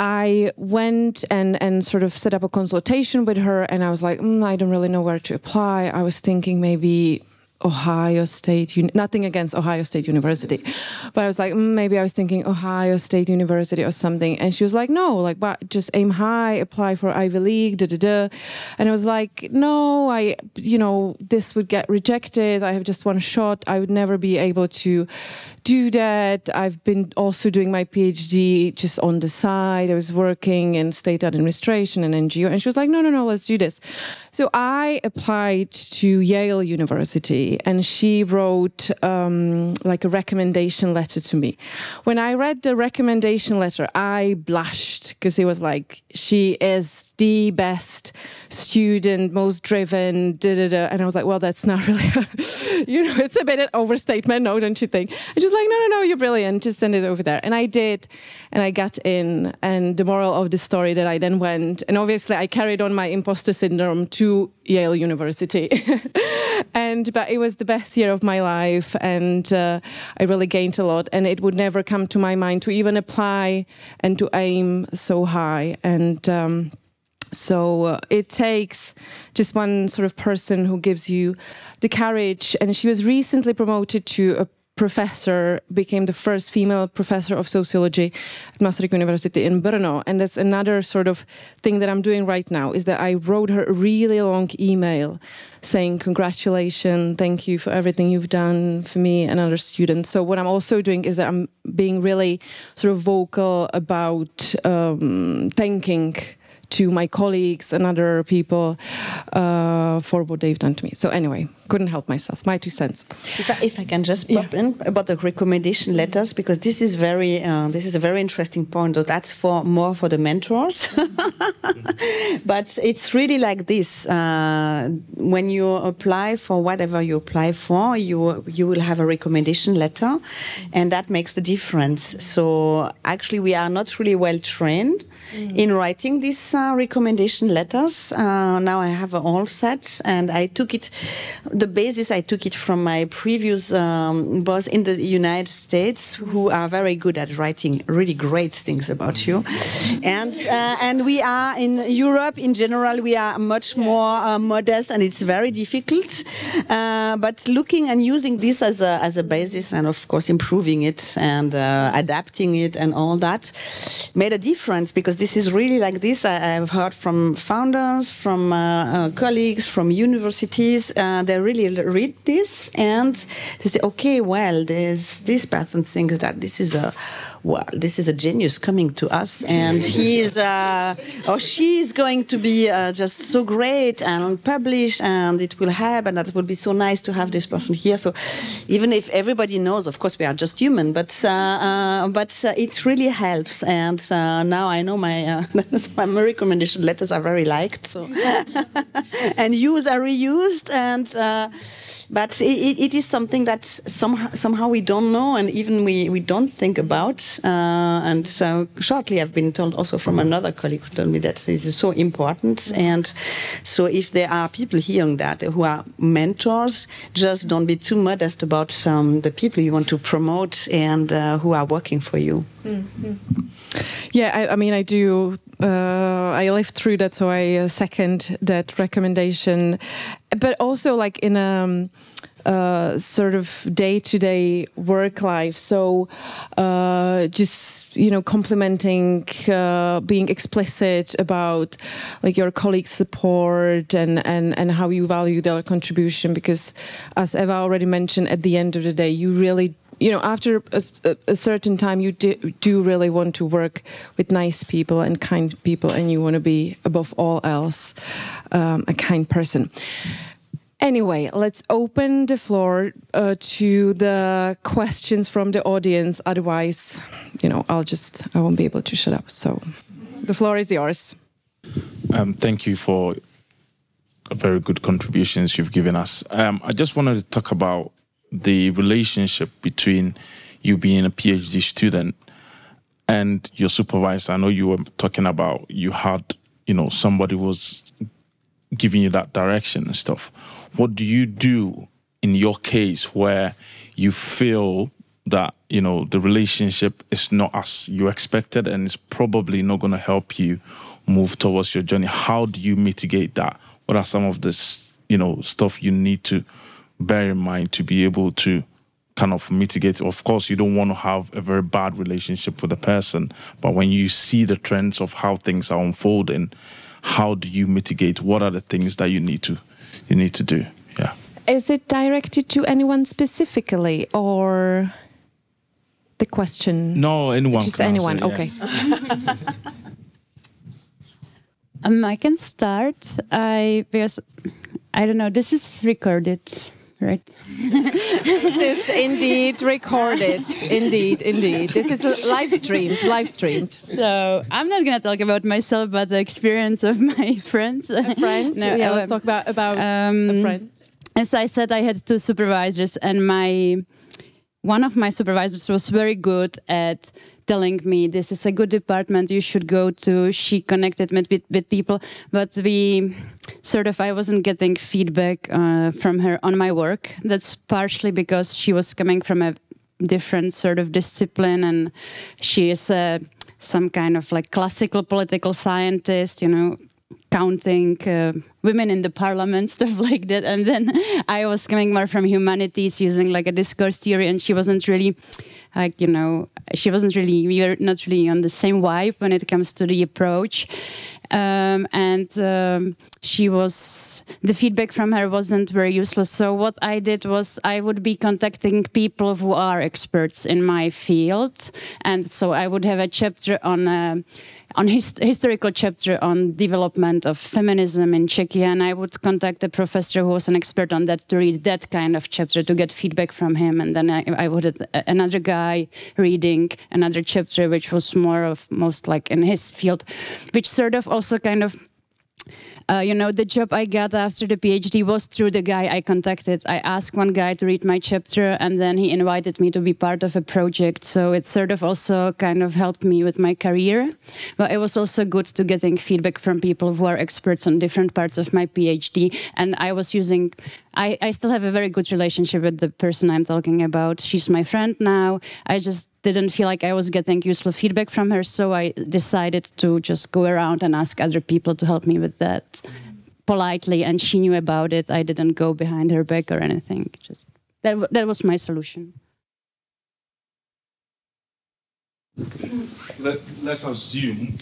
I went and sort of set up a consultation with her, and I was like, I don't really know where to apply. I was thinking maybe Ohio State, nothing against Ohio State University, but I was like, maybe I was thinking Ohio State University or something. And she was like, no, like, but just aim high, apply for Ivy League, And I was like, no, this would get rejected. I have just one shot. I would never be able to do that. I've been also doing my PhD just on the side. I was working in state administration and NGO. And she was like, no, let's do this. So I applied to Yale University, and she wrote like a recommendation letter to me. When I read the recommendation letter, I blushed because it was like, she is the best student, most driven, And I was like, well, that's not really, it's a bit an overstatement, no, don't you think? And she was like, no, you're brilliant. Just send it over there. And I did, and I got in. And the moral of the story that I then went, and obviously I carried on my imposter syndrome to Yale University. But it was the best year of my life, and I really gained a lot. And it would never come to my mind to even apply and to aim so high. And so it takes just one sort of person who gives you the courage. And she was recently promoted to a professor, became the first female professor of sociology at Masaryk University in Brno. And that's another sort of thing that I'm doing right now, is that I wrote her a really long email saying, congratulations, thank you for everything you've done for me and other students. So what I'm also doing is that I'm being really sort of vocal about thanking to my colleagues and other people for what they've done to me. So anyway, couldn't help myself. My 2 cents. If I can just pop in about the recommendation letters, because this is a very interesting point. So that's more for the mentors. But it's really like this. When you apply for whatever you apply for, you will have a recommendation letter, and that makes the difference. So actually, we are not really well trained in writing these recommendation letters. Now I have a whole set, and I took it from my previous boss in the United States, who are very good at writing really great things about you. And we are in Europe in general, we are much more modest, and it's very difficult. But looking and using this as a basis, and of course improving it and adapting it and all that made a difference, because this is really like this. I've heard from founders, from colleagues, from universities. They really read this and they say, okay, well, there's this person thinks that this is a genius coming to us, and he's or she's going to be just so great and publish, and it will help, and that would be so nice to have this person here. So even if everybody knows, of course, we are just human, but it really helps. And now I know my recommendation letters are very liked, so and are reused, and but it is something that somehow we don't know, and even we don't think about. And so shortly I've been told also from another colleague who told me that this is so important. And so if there are people hearing that who are mentors, just don't be too modest about the people you want to promote and who are working for you. Mm-hmm. Yeah, I mean, I do I lived through that, so I second that recommendation. But also, like in a sort of day-to-day work life, so just complimenting, being explicit about like your colleagues' support and how you value their contribution, because as Eva already mentioned, at the end of the day, you really after a certain time, you do really want to work with nice people and kind people, and you want to be, above all else, a kind person. Anyway, let's open the floor to the questions from the audience. Otherwise, I won't be able to shut up. So the floor is yours. Thank you for very good contributions you've given us. I just wanted to talk about the relationship between you being a PhD student and your supervisor. I know you were talking about you had, somebody was giving you that direction and stuff. What do you do in your case where you feel that, the relationship is not as you expected and it's probably not going to help you move towards your journey? How do you mitigate that? What are some of the, stuff you need to bear in mind to be able to kind of mitigate? Of course, you don't want to have a very bad relationship with a person, but when you see the trends of how things are unfolding, how do you mitigate? What are the things that you need to do? Yeah. Is it directed to anyone specifically, or the question? No, anyone. Just anyone. Answer, yeah. Okay. I can start. Because I don't know. This is recorded, right? This is indeed recorded. Indeed. This is live streamed. So I'm not going to talk about myself, but the experience of my friends. A friend? No, yeah, let's talk about a friend. As I said, I had 2 supervisors, and one of my supervisors was very good at telling me, this is a good department you should go to. She connected me with people, but I wasn't getting feedback from her on my work. That's partially because she was coming from a different sort of discipline, and she is some kind of like classical political scientist, counting women in the parliament, stuff like that. And then I was coming more from humanities, using like a discourse theory, and she wasn't really we were not really on the same vibe when it comes to the approach. The feedback from her wasn't very useful. So what I did was I would be contacting people who are experts in my field. And so I would have a chapter on historical chapter on development of feminism in Czechia, and I would contact a professor who was an expert on that to read that kind of chapter to get feedback from him. And then I would have another guy reading another chapter which was most like in his field, which sort of also kind of the job I got after the PhD was through the guy I contacted. I asked one guy to read my chapter, and then he invited me to be part of a project. So it sort of also kind of helped me with my career. But it was also good to getting feedback from people who are experts on different parts of my PhD. And I still have a very good relationship with the person I'm talking about. She's my friend now. I just didn't feel like I was getting useful feedback from her, so I decided to just go around and ask other people to help me with that politely, and she knew about it. I didn't go behind her back or anything. Just that was my solution. Let's assume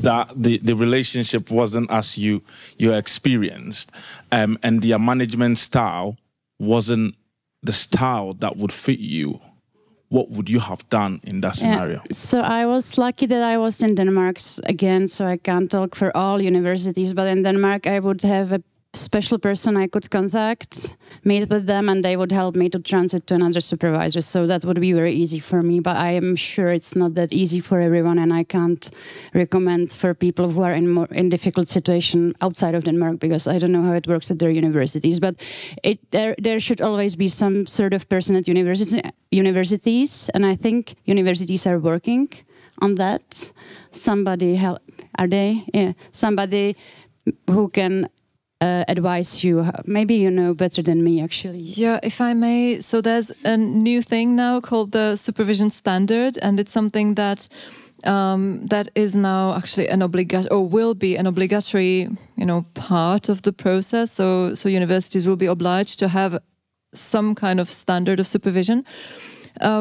that the relationship wasn't as you experienced, and their management style wasn't the style that would fit you. What would you have done in that scenario? So I was lucky that I was in Denmark again, so I can't talk for all universities, but in Denmark I would have a special person I could contact, meet with them, and they would help me to transit to another supervisor. So that would be very easy for me, but I am sure it's not that easy for everyone, and I can't recommend for people who are in difficult situation outside of Denmark, because I don't know how it works at their universities. But there should always be some sort of person at universities, and I think universities are working on that. Somebody who can advise you. Maybe you know better than me, actually. Yeah, if I may. So there's a new thing now called the supervision standard, and it's something that that is now actually will be an obligatory, part of the process. So universities will be obliged to have some kind of standard of supervision,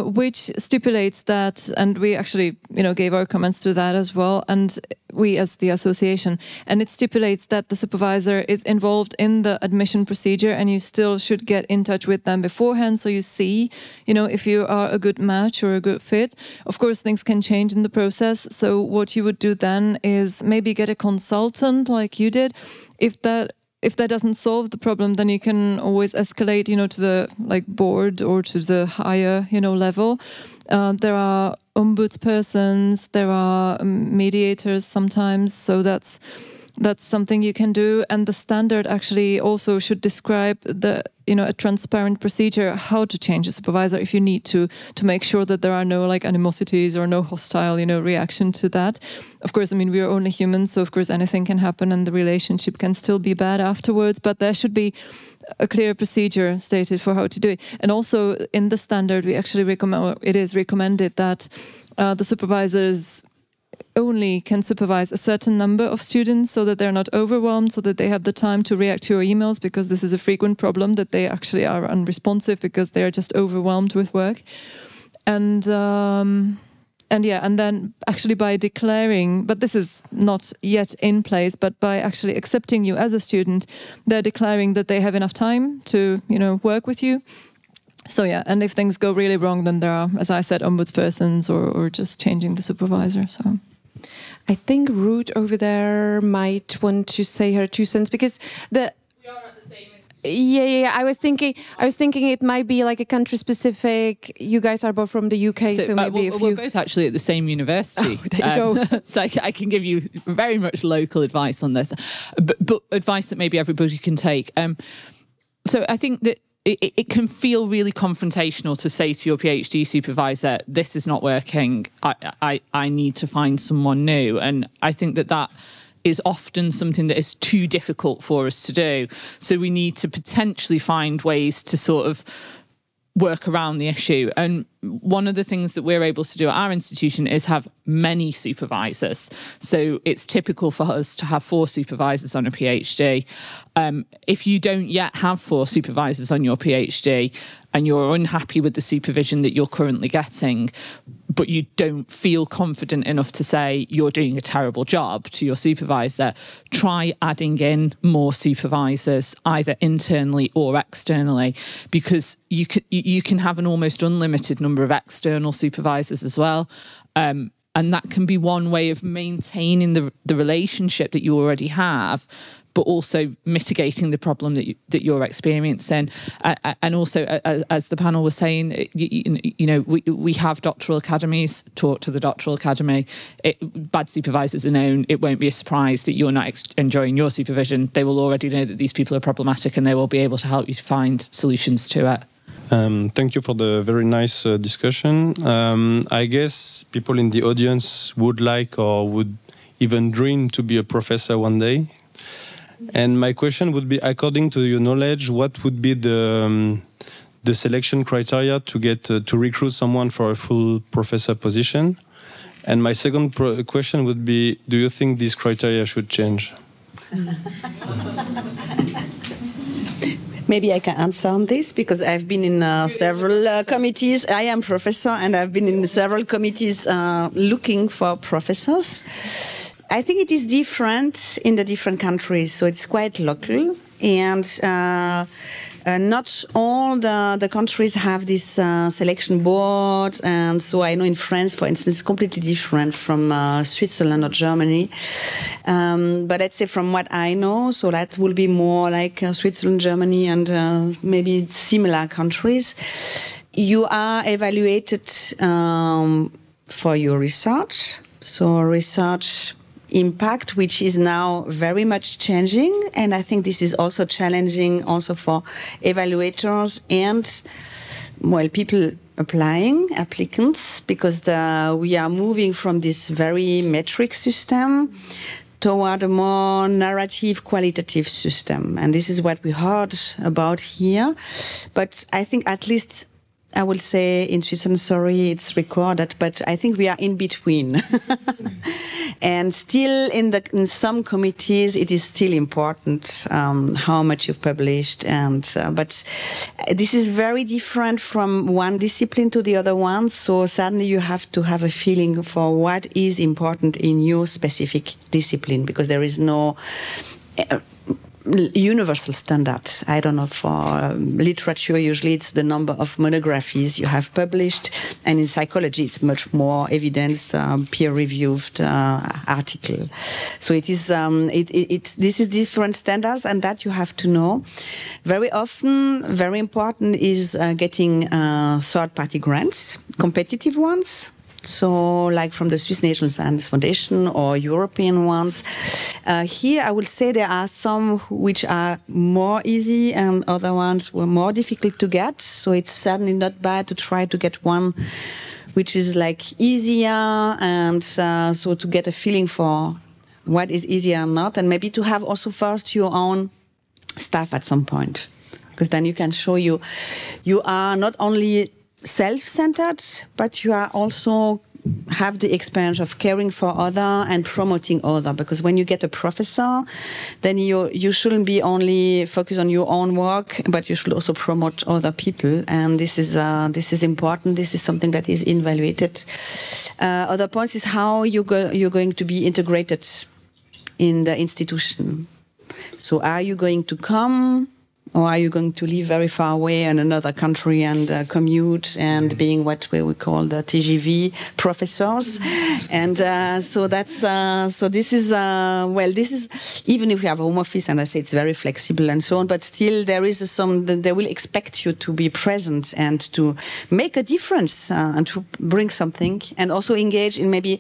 which stipulates that, and we actually, gave our comments to that as well, and we as the association, and it stipulates that the supervisor is involved in the admission procedure, and you still should get in touch with them beforehand, so you see, if you are a good match or a good fit. Of course, things can change in the process, so what you would do then is maybe get a consultant like you did. If that doesn't solve the problem, then you can always escalate, to the board or to the higher, level. There are ombudspersons, there are mediators sometimes, so that's something you can do. And the standard actually also should describe a transparent procedure, how to change a supervisor if you need to make sure that there are no animosities or no hostile, reaction to that. Of course, we are only humans, so of course anything can happen and the relationship can still be bad afterwards, but there should be a clear procedure stated for how to do it. And also in the standard, we actually it is recommended that the supervisors only can supervise a certain number of students so that they're not overwhelmed, so that they have the time to react to your emails, because this is a frequent problem, that they actually are unresponsive because they are just overwhelmed with work. And then actually by declaring, but this is not yet in place, but by actually accepting you as a student, they're declaring that they have enough time to, work with you. So and if things go really wrong, then there are, as I said, ombudspersons or just changing the supervisor. So I think Ruth over there might want to say her 2 cents, because we are at the same institution. Yeah. I was thinking it might be like a country specific. You guys are both from the UK, so maybe we're both actually at the same university. Oh, there you go. So I can give you very much local advice on this, but advice that maybe everybody can take. So I think that it can feel really confrontational to say to your PhD supervisor, this is not working, I need to find someone new. And I think that is often something that is too difficult for us to do. So we need to potentially find ways to sort of work around the issue. And one of the things that we're able to do at our institution is have many supervisors. So it's typical for us to have 4 supervisors on a PhD. If you don't yet have 4 supervisors on your PhD and you're unhappy with the supervision that you're currently getting, but you don't feel confident enough to say you're doing a terrible job to your supervisor, try adding in more supervisors, either internally or externally, because you can have an almost unlimited number of external supervisors as well. And that can be one way of maintaining the relationship that you already have, but also mitigating the problem that you're experiencing. And also, as the panel was saying, we have doctoral academies. Talk to the doctoral academy. Bad supervisors are known. It won't be a surprise that you're not enjoying your supervision. They will already know that these people are problematic, and they will be able to help you to find solutions to it. Thank you for the very nice discussion. I guess people in the audience would like or would even dream to be a professor one day. And my question would be, according to your knowledge, what would be the selection criteria to get to recruit someone for a full professor position? And my second question would be, do you think these criteria should change? Maybe I can answer on this, because I've been in several committees. I am professor, and I've been in several committees looking for professors. I think it is different in the different countries, so it's quite local, and not all the countries have this selection board, and so I know in France, for instance, it's completely different from Switzerland or Germany. But let's say from what I know, so that will be more like Switzerland, Germany, and maybe similar countries. You are evaluated for your research, so research impact, which is now very much changing, and I think this is also challenging also for evaluators and people applicants, because we are moving from this very metric system toward a more narrative, qualitative system, and this is what we heard about here. But I think at least I will say in Switzerland, sorry, it's recorded, but I think we are in between. And still in some committees, it is still important how much you've published. But this is very different from one discipline to the other one. So suddenly you have to have a feeling for what is important in your specific discipline, because there is no universal standard. I don't know, for literature, usually it's the number of monographies you have published, and in psychology it's much more evidence, peer-reviewed article. So it is this is different standards, and that you have to know. Very often, very important is getting third-party grants, competitive ones. So, like from the Swiss National Science Foundation or European ones. Here, I would say there are some which are more easy and other ones were more difficult to get. So it's certainly not bad to try to get one which is like easier, and so to get a feeling for what is easier and not, and maybe to have also first your own staff at some point, because then you can show you are not only self-centered, but you are also have the experience of caring for other and promoting other. Because when you get a professor, then you shouldn't be only focused on your own work, but you should also promote other people. And this is important. This is something that is evaluated. Other points is how you're going to be integrated in the institution. So are you going to come, or are you going to live very far away in another country and commute and being what we call the TGV professors? And so that's so this is this is, even if you have a home office, and I say it's very flexible and so on, but still there is they will expect you to be present and to make a difference and to bring something, and also engage in maybe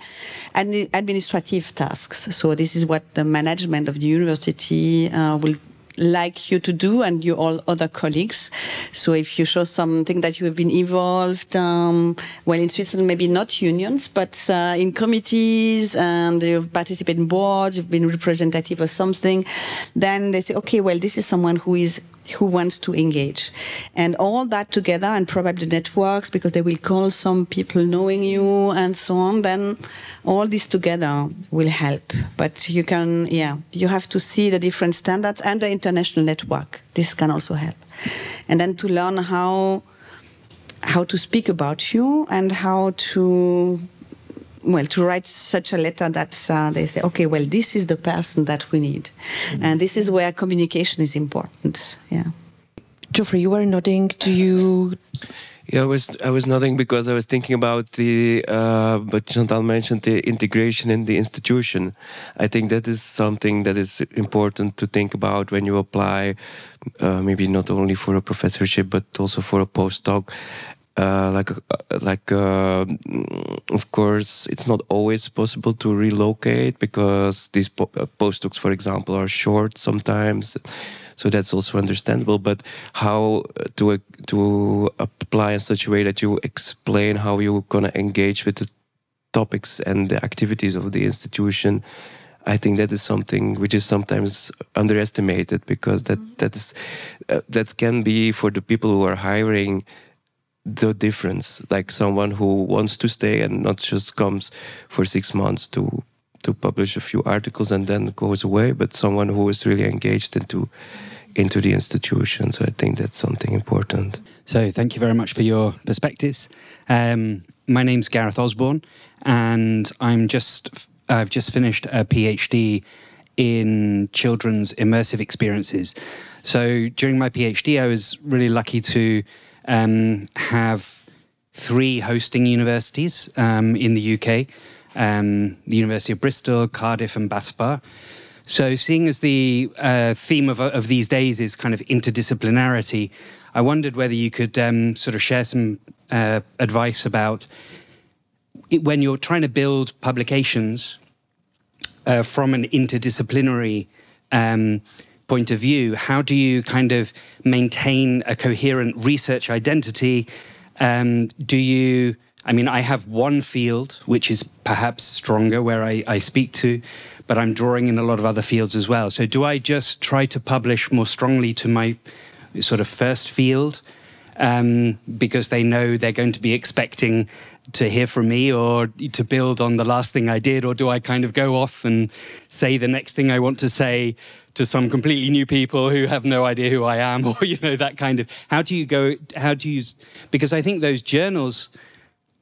administrative tasks. So this is what the management of the university will like you to do, and you all other colleagues. So if you show something that you have been involved, in Switzerland, maybe not unions, but in committees, and you've participated in boards, you've been representative of something, then they say, okay, well, this is someone who wants to engage. And all that together, and probably networks, because they will call some people knowing you and so on, then all this together will help. But you have to see the different standards and the international network. This can also help. And then to learn how to speak about you, and how to write such a letter that they say, okay, well, this is the person that we need. Mm-hmm. And this is where communication is important. Yeah. Geoffrey, you were nodding. Do you... Yeah, I was nodding because I was thinking about but Chantal mentioned the integration in the institution. I think that is something that is important to think about when you apply, maybe not only for a professorship, but also for a postdoc. Of course, it's not always possible to relocate, because these postdocs, for example, are short sometimes. So that's also understandable. But how to apply in such a way that you explain how you're going to engage with the topics and the activities of the institution, I think that is something which is sometimes underestimated, because that can be, for the people who are hiring, the difference. Like someone who wants to stay and not just comes for 6 months to publish a few articles and then goes away, but someone who is really engaged into the institution. So I think that's something important. So thank you very much for your perspectives. My name's Gareth Osborne, and I've just finished a PhD in children's immersive experiences. So during my PhD, I was really lucky to have 3 hosting universities in the UK, the University of Bristol, Cardiff and Bath. So seeing as the theme of these days is kind of interdisciplinarity, I wondered whether you could sort of share some advice about when you're trying to build publications from an interdisciplinary point of view, how do you kind of maintain a coherent research identity? I have one field which is perhaps stronger where I speak to, but I'm drawing in a lot of other fields as well. So do I just try to publish more strongly to my sort of first field? because they know they're going to be expecting to hear from me or to build on the last thing I did, or do I kind of go off and say the next thing I want to say to some completely new people who have no idea who I am, or, that kind of, because I think those journals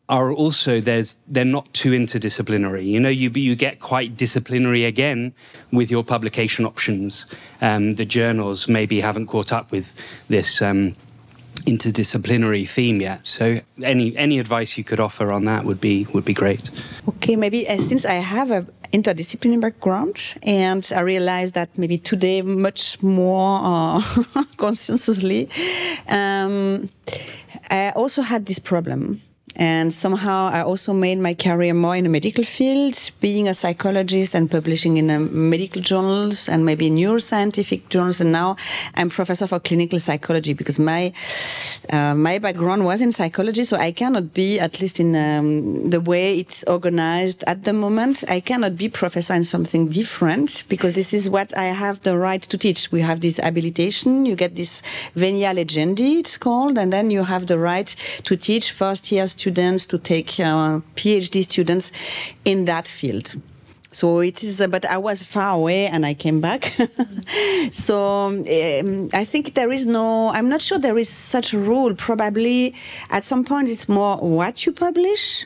are also, they're not too interdisciplinary. You get quite disciplinary again with your publication options. The journals maybe haven't caught up with this interdisciplinary theme yet. So any advice you could offer on that would be great. Okay, maybe since I have a interdisciplinary background, and I realized that maybe today much more consciously, I also had this problem. And somehow I also made my career more in the medical field, being a psychologist and publishing in medical journals and maybe neuroscientific journals. And now I'm professor for clinical psychology because my background was in psychology, so I cannot be, at least in the way it's organized at the moment, I cannot be professor in something different because this is what I have the right to teach. We have this habilitation, you get this venia legendi, it's called, and then you have the right to teach first-year students to take PhD students in that field. So it is, but I was far away and I came back. So I think there is I'm not sure there is such a rule. Probably at some point it's more what you publish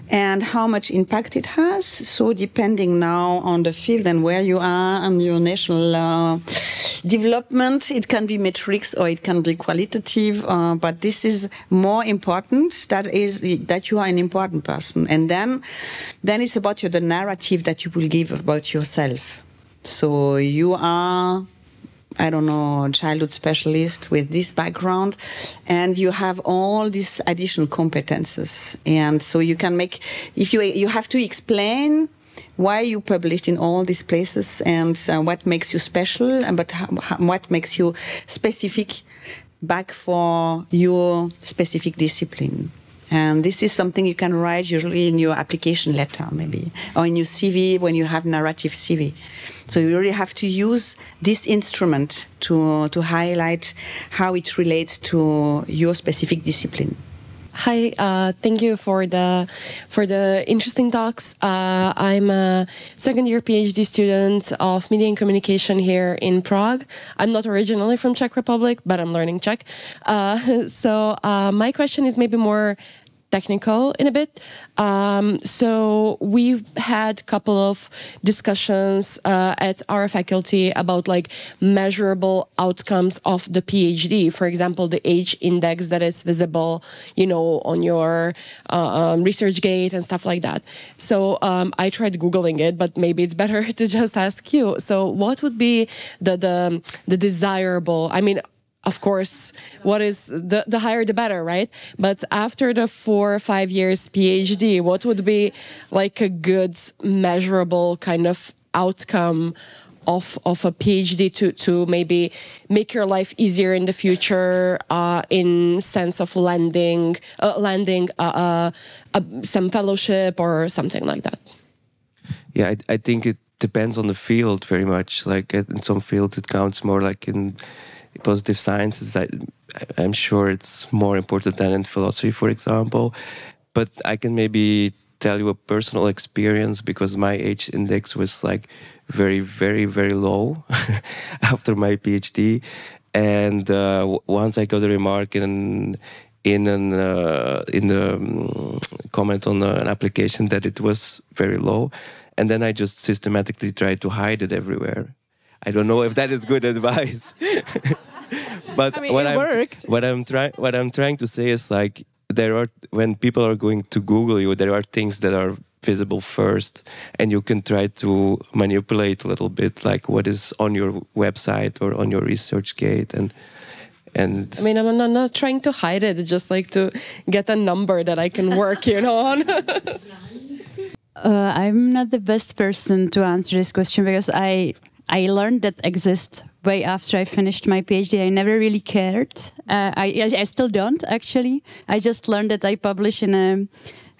and how much impact it has. So depending now on the field and where you are and your national development, it can be metrics or it can be qualitative, but this is more important, that you are an important person. And then it's about the narrative that you will give about yourself. So you are, I don't know, childhood specialist with this background, and you have all these additional competences. And so you can make, if you have to explain why you published in all these places and what makes you special, but what makes you specific back for your specific discipline. And this is something you can write usually in your application letter, maybe, or in your CV when you have narrative CV. So you really have to use this instrument to highlight how it relates to your specific discipline. Hi, thank you for the interesting talks. I'm a second-year PhD student of Media and Communication here in Prague. I'm not originally from Czech Republic, but I'm learning Czech. So my question is maybe more technical in a bit. So we've had a couple of discussions at our faculty about like measurable outcomes of the PhD. For example, the age index that is visible, on your ResearchGate and stuff like that. So I tried Googling it, but maybe it's better to just ask you. So what would be the desirable, of course, what is the higher the better, right? But after the 4 or 5 years PhD, what would be like a good measurable kind of outcome of a PhD to maybe make your life easier in the future, in sense of landing some fellowship or something like that? Yeah, I think it depends on the field very much. Like in some fields, it counts more like in positive sciences. I'm sure it's more important than in philosophy, for example. But I can maybe tell you a personal experience because my age index was like very, very, very low after my PhD. And once I got a remark in the comment on an application that it was very low, and then I just systematically tried to hide it everywhere. I don't know if that is good advice. But it worked. What I'm trying to say is like when people are going to Google you, there are things that are visible first, and you can try to manipulate a little bit, like what is on your website or on your ResearchGate, and. I'm not trying to hide it, just like to get a number that I can work, on. I'm not the best person to answer this question because I learned that exists way after I finished my PhD. I never really cared. I still don't, actually. I just learned that I publish in a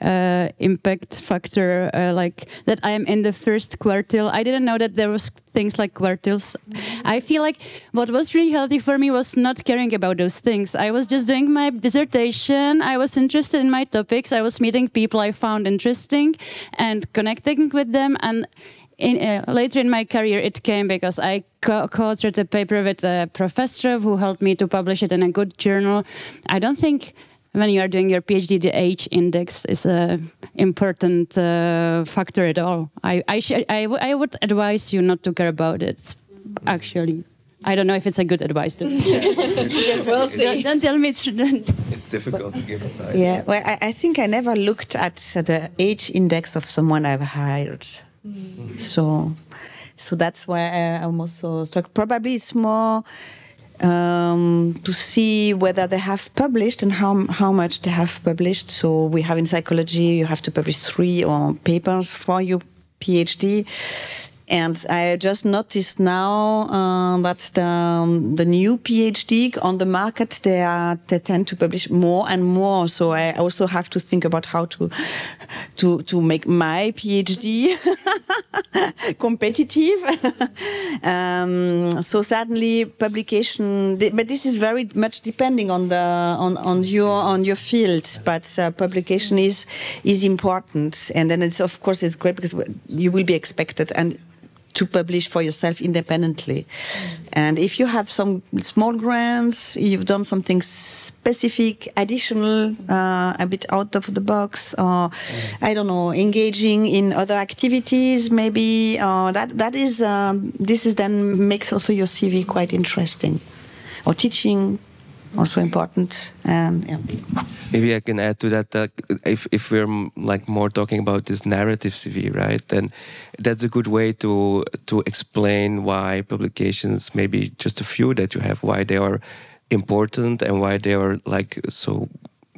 impact factor, like that I am in the first quartile. I didn't know that there was things like quartiles. I feel like what was really healthy for me was not caring about those things. I was just doing my dissertation. I was interested in my topics. I was meeting people I found interesting and connecting with them. And later in my career, it came because I co-authored a paper with a professor who helped me to publish it in a good journal. I don't think when you are doing your PhD, the age index is an important factor at all. I would advise you not to care about it, actually. I don't know if it's a good advice. We'll see. Don't tell me it's difficult to give advice. Yeah, well, I think I never looked at the age index of someone I've hired. So that's why I'm also struck. Probably it's more to see whether they have published and how much they have published. So we have in psychology, you have to publish 3 papers for your PhD. And I just noticed now that the new PhD on the market, they tend to publish more and more. So I also have to think about how to make my PhD competitive. So certainly publication, but this is very much depending on your field. But publication is important, and then it's great because you will be expected to publish for yourself independently. And if you have some small grants, you've done something specific, additional, a bit out of the box, or I don't know, engaging in other activities, maybe this is then makes also your CV quite interesting. Or teaching, also important. And yeah. Maybe I can add to that if we're like more talking about this narrative CV, right? Then that's a good way to explain why publications, maybe just a few that you have, why they are important and why they are like so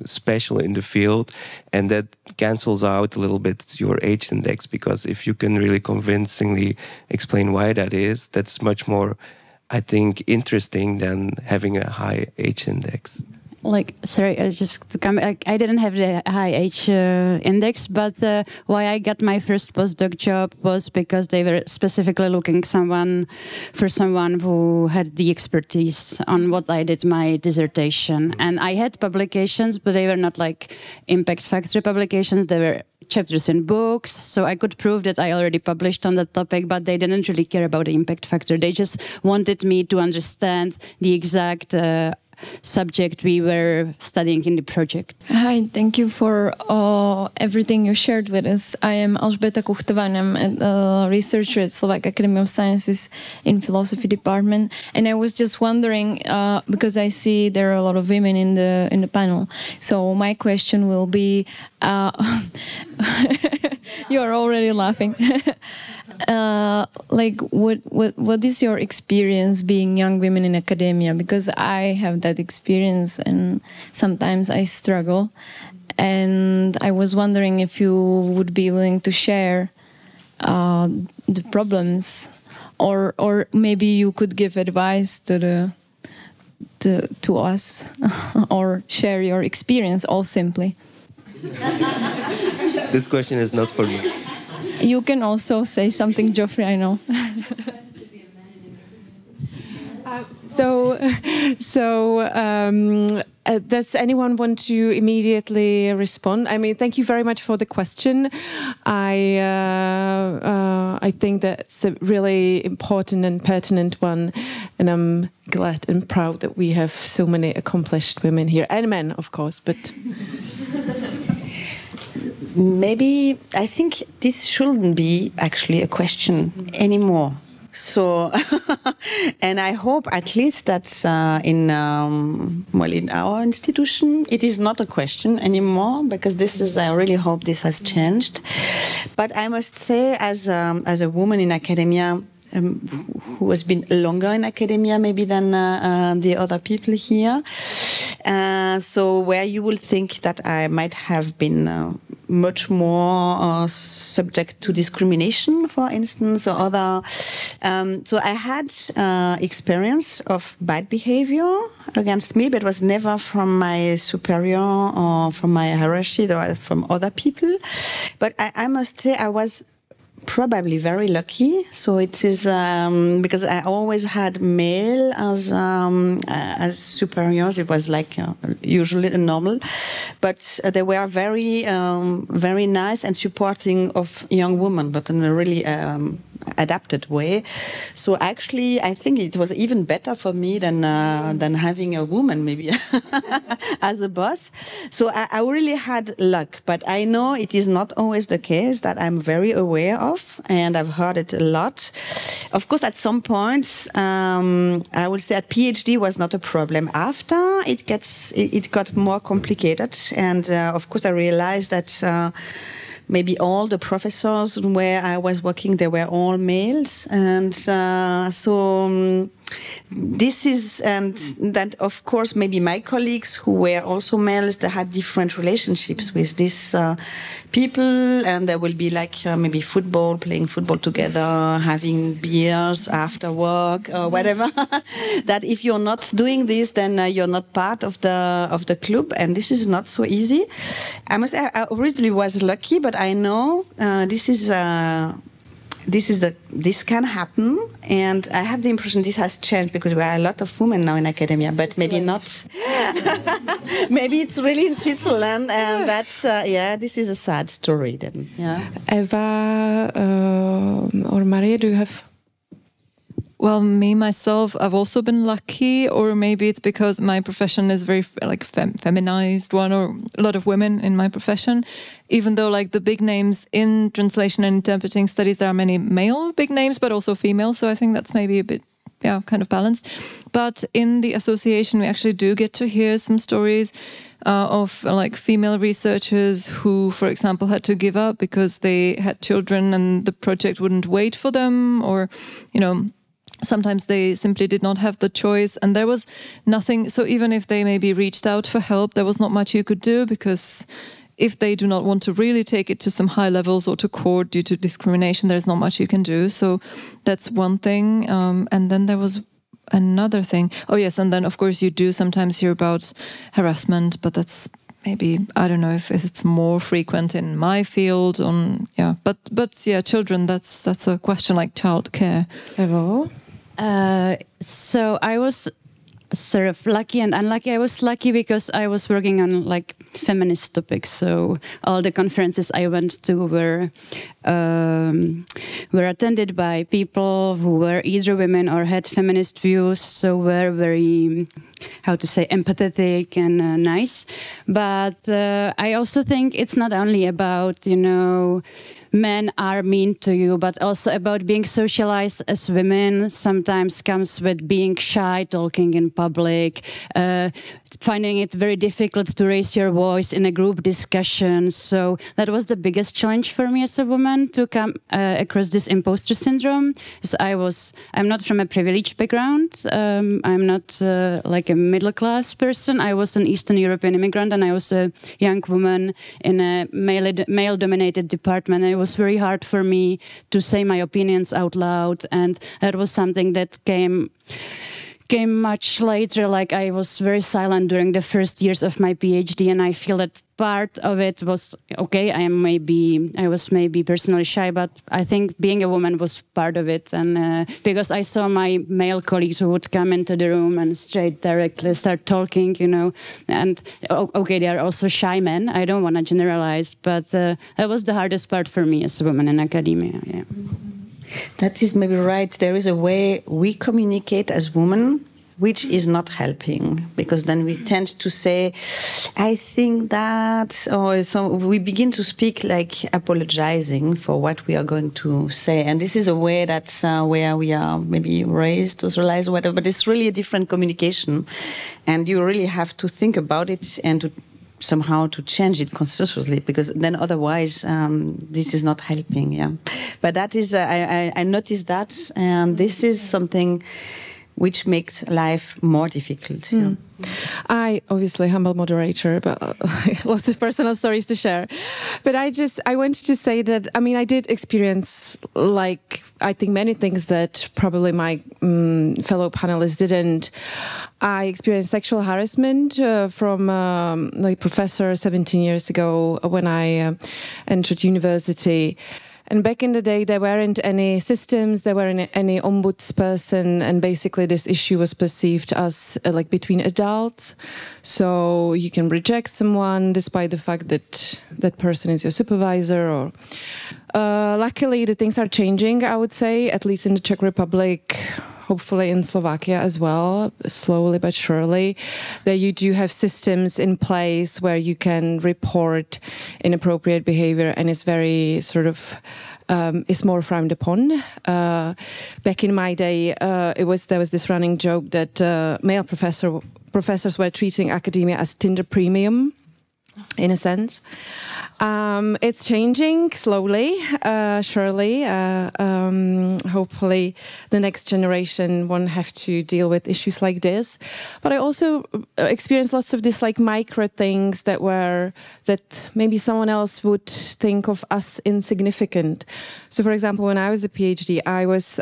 special in the field, and that cancels out a little bit your age index, because if you can really convincingly explain why that is, that's much more, I think, interesting than having a high age index. Like, sorry, just to come back, I didn't have the high age index, but why I got my first postdoc job was because they were specifically looking for someone who had the expertise on what I did my dissertation. And I had publications, but they were not like impact factor publications. They were chapters in books, so I could prove that I already published on that topic, but they didn't really care about the impact factor. They just wanted me to understand the exact subject we were studying in the project. Hi, thank you for everything you shared with us. I am Alžbeta Kuchtová, and I'm a researcher at Czech Academy of Sciences in philosophy department. And I was just wondering, because I see there are a lot of women in the panel. So my question will be, you are already laughing. Like what is your experience being young women in academia? Because I have that experience and sometimes I struggle, and I was wondering if you would be willing to share the problems, or maybe you could give advice to us or share your experience, all simply. This question is not for me. You can also say something, Geoffrey, I know. Does anyone want to immediately respond? I mean, thank you very much for the question. I think that's a really important and pertinent one, and I'm glad and proud that we have so many accomplished women here, and men, of course, but... Maybe I think this shouldn't be actually a question anymore. So, and I hope at least that in our institution it is not a question anymore, because I really hope this has changed. But I must say, as a woman in academia, who has been longer in academia maybe than the other people here, So where you will think that I might have been much more subject to discrimination, for instance, or other. So I had experience of bad behavior against me, but it was never from my superior or from my hierarchy or from other people. But I must say I was probably very lucky. So it is because I always had male as superiors. It was like usually normal, but they were very very nice and supporting of young women, but in a really adapted way. So actually, I think it was even better for me than having a woman maybe as a boss. So I really had luck, but I know it is not always the case. That I'm very aware of, and I've heard it a lot. Of course, at some points, I would say at PhD was not a problem. After it got more complicated, and of course, I realized that. Maybe all the professors where I was working, they were all males. And this is, and that of course, maybe my colleagues who were also males, they had different relationships with these people. And there will be like maybe playing football together, having beers after work or whatever. That if you're not doing this, then you're not part of the club. And this is not so easy. I must say, I originally was lucky, but I know this can happen, and I have the impression this has changed because there are a lot of women now in academia, but maybe not. Maybe it's really in Switzerland, and that's this is a sad story then. Yeah. Eva or Maria, do you have? Well, me, myself, I've also been lucky, or maybe it's because my profession is very feminized one, or a lot of women in my profession. Even though like the big names in translation and interpreting studies, there are many male big names, but also female. So I think that's maybe a bit, kind of balanced. But in the association, we actually do get to hear some stories of like female researchers who, for example, had to give up because they had children and the project wouldn't wait for them, or, sometimes they simply did not have the choice, and there was nothing. So even if they maybe reached out for help, there was not much you could do, because if they do not want to really take it to some high levels or to court due to discrimination, there's not much you can do. So that's one thing. And then there was another thing. Oh yes, and then of course you do sometimes hear about harassment, but that's maybe, I don't know if it's more frequent in my field. But children, that's a question like childcare. Hello. So I was sort of lucky and unlucky. I was lucky because I was working on like feminist topics. So all the conferences I went to were attended by people who were either women or had feminist views. So were very, empathetic and nice. But I also think it's not only about, men are mean to you, but also about being socialized as women sometimes comes with being shy, talking in public, finding it very difficult to raise your voice in a group discussion. So that was the biggest challenge for me as a woman, to come across this imposter syndrome. So I'm not from a privileged background. I'm not like a middle class person. I was an Eastern European immigrant, and I was a young woman in a male dominated department. And it was very hard for me to say my opinions out loud, and that was something that came much later. Like I was very silent during the first years of my PhD, and I feel that part of it was okay. I was maybe personally shy, but I think being a woman was part of it. And because I saw my male colleagues who would come into the room and directly start talking, and okay, they are also shy men. I don't want to generalize, but that was the hardest part for me as a woman in academia. Yeah. That is maybe right. There is a way we communicate as women which is not helping, because then we tend to say, I think that, or so we begin to speak like apologizing for what we are going to say. And this is a way that where we are maybe raised, socialized, whatever, but it's really a different communication. And you really have to think about it and to somehow to change it consciously, because then otherwise this is not helping. Yeah, but that is I noticed that, and this is something which makes life more difficult. Yeah. I obviously humble moderator, but lots of personal stories to share. But I wanted to say that, I mean, I did experience, like, I think many things that probably my fellow panelists didn't. I experienced sexual harassment from like professor 17 years ago when I entered university. And back in the day, there weren't any systems, there weren't any ombudsperson, and basically this issue was perceived as like between adults. So you can reject someone despite the fact that that person is your supervisor. Or luckily, the things are changing, I would say, at least in the Czech Republic, hopefully in Slovakia as well, slowly but surely, that you do have systems in place where you can report inappropriate behavior, and it's very sort of is more frowned upon. Back in my day, there was this running joke that male professors were treating academia as Tinder premium, in a sense. It's changing slowly, surely. Hopefully the next generation won't have to deal with issues like this. But I also experienced lots of this like micro things that maybe someone else would think of as insignificant. So for example, when I was a PhD, I was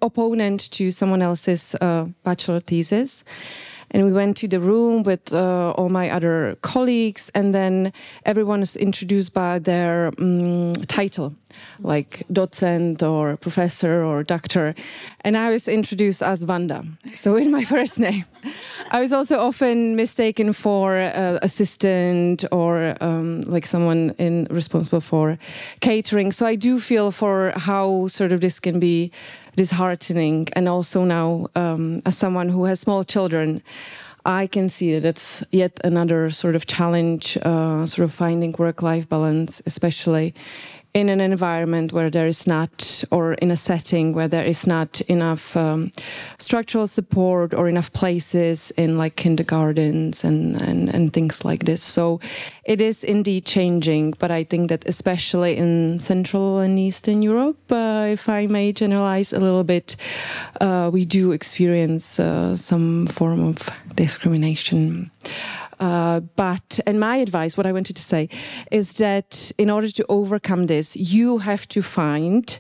opponent to someone else's bachelor thesis. And we went to the room with all my other colleagues, and then everyone was introduced by their title, like docent or professor or doctor. And I was introduced as Vanda, so in my first name. I was also often mistaken for assistant or like someone responsible for catering. So I do feel for how sort of this can be disheartening. And also now, as someone who has small children, I can see that it's yet another sort of challenge, sort of finding work-life balance, especially in an environment where there is not, or in a setting where there is not enough structural support or enough places in like kindergartens and things like this. So it is indeed changing, but I think that especially in Central and Eastern Europe, if I may generalize a little bit, we do experience some form of discrimination. And my advice, what I wanted to say, is that in order to overcome this, you have to find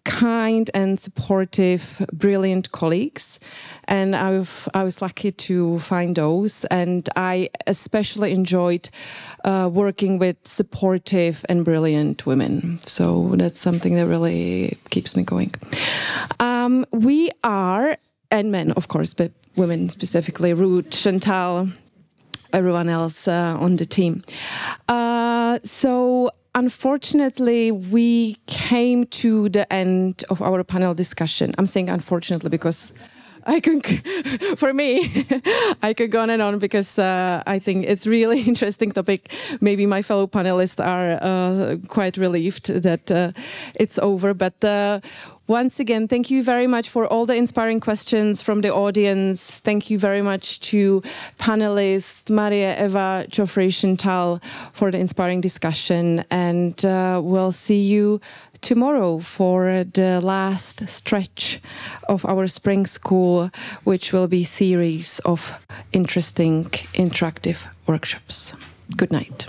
kind and supportive, brilliant colleagues. And I was lucky to find those. And I especially enjoyed working with supportive and brilliant women. So that's something that really keeps me going. We are, and men, of course, but women specifically, Ruth, Chantal, everyone else on the team. So unfortunately, we came to the end of our panel discussion. I'm saying unfortunately because I could go on and on because I think it's really interesting topic. Maybe my fellow panelists are quite relieved that it's over. But once again, thank you very much for all the inspiring questions from the audience. Thank you very much to panelists, Maria, Eva, Geoffrey, Chantal, for the inspiring discussion. And we'll see you tomorrow for the last stretch of our spring school, which will be a series of interesting interactive workshops. Good night.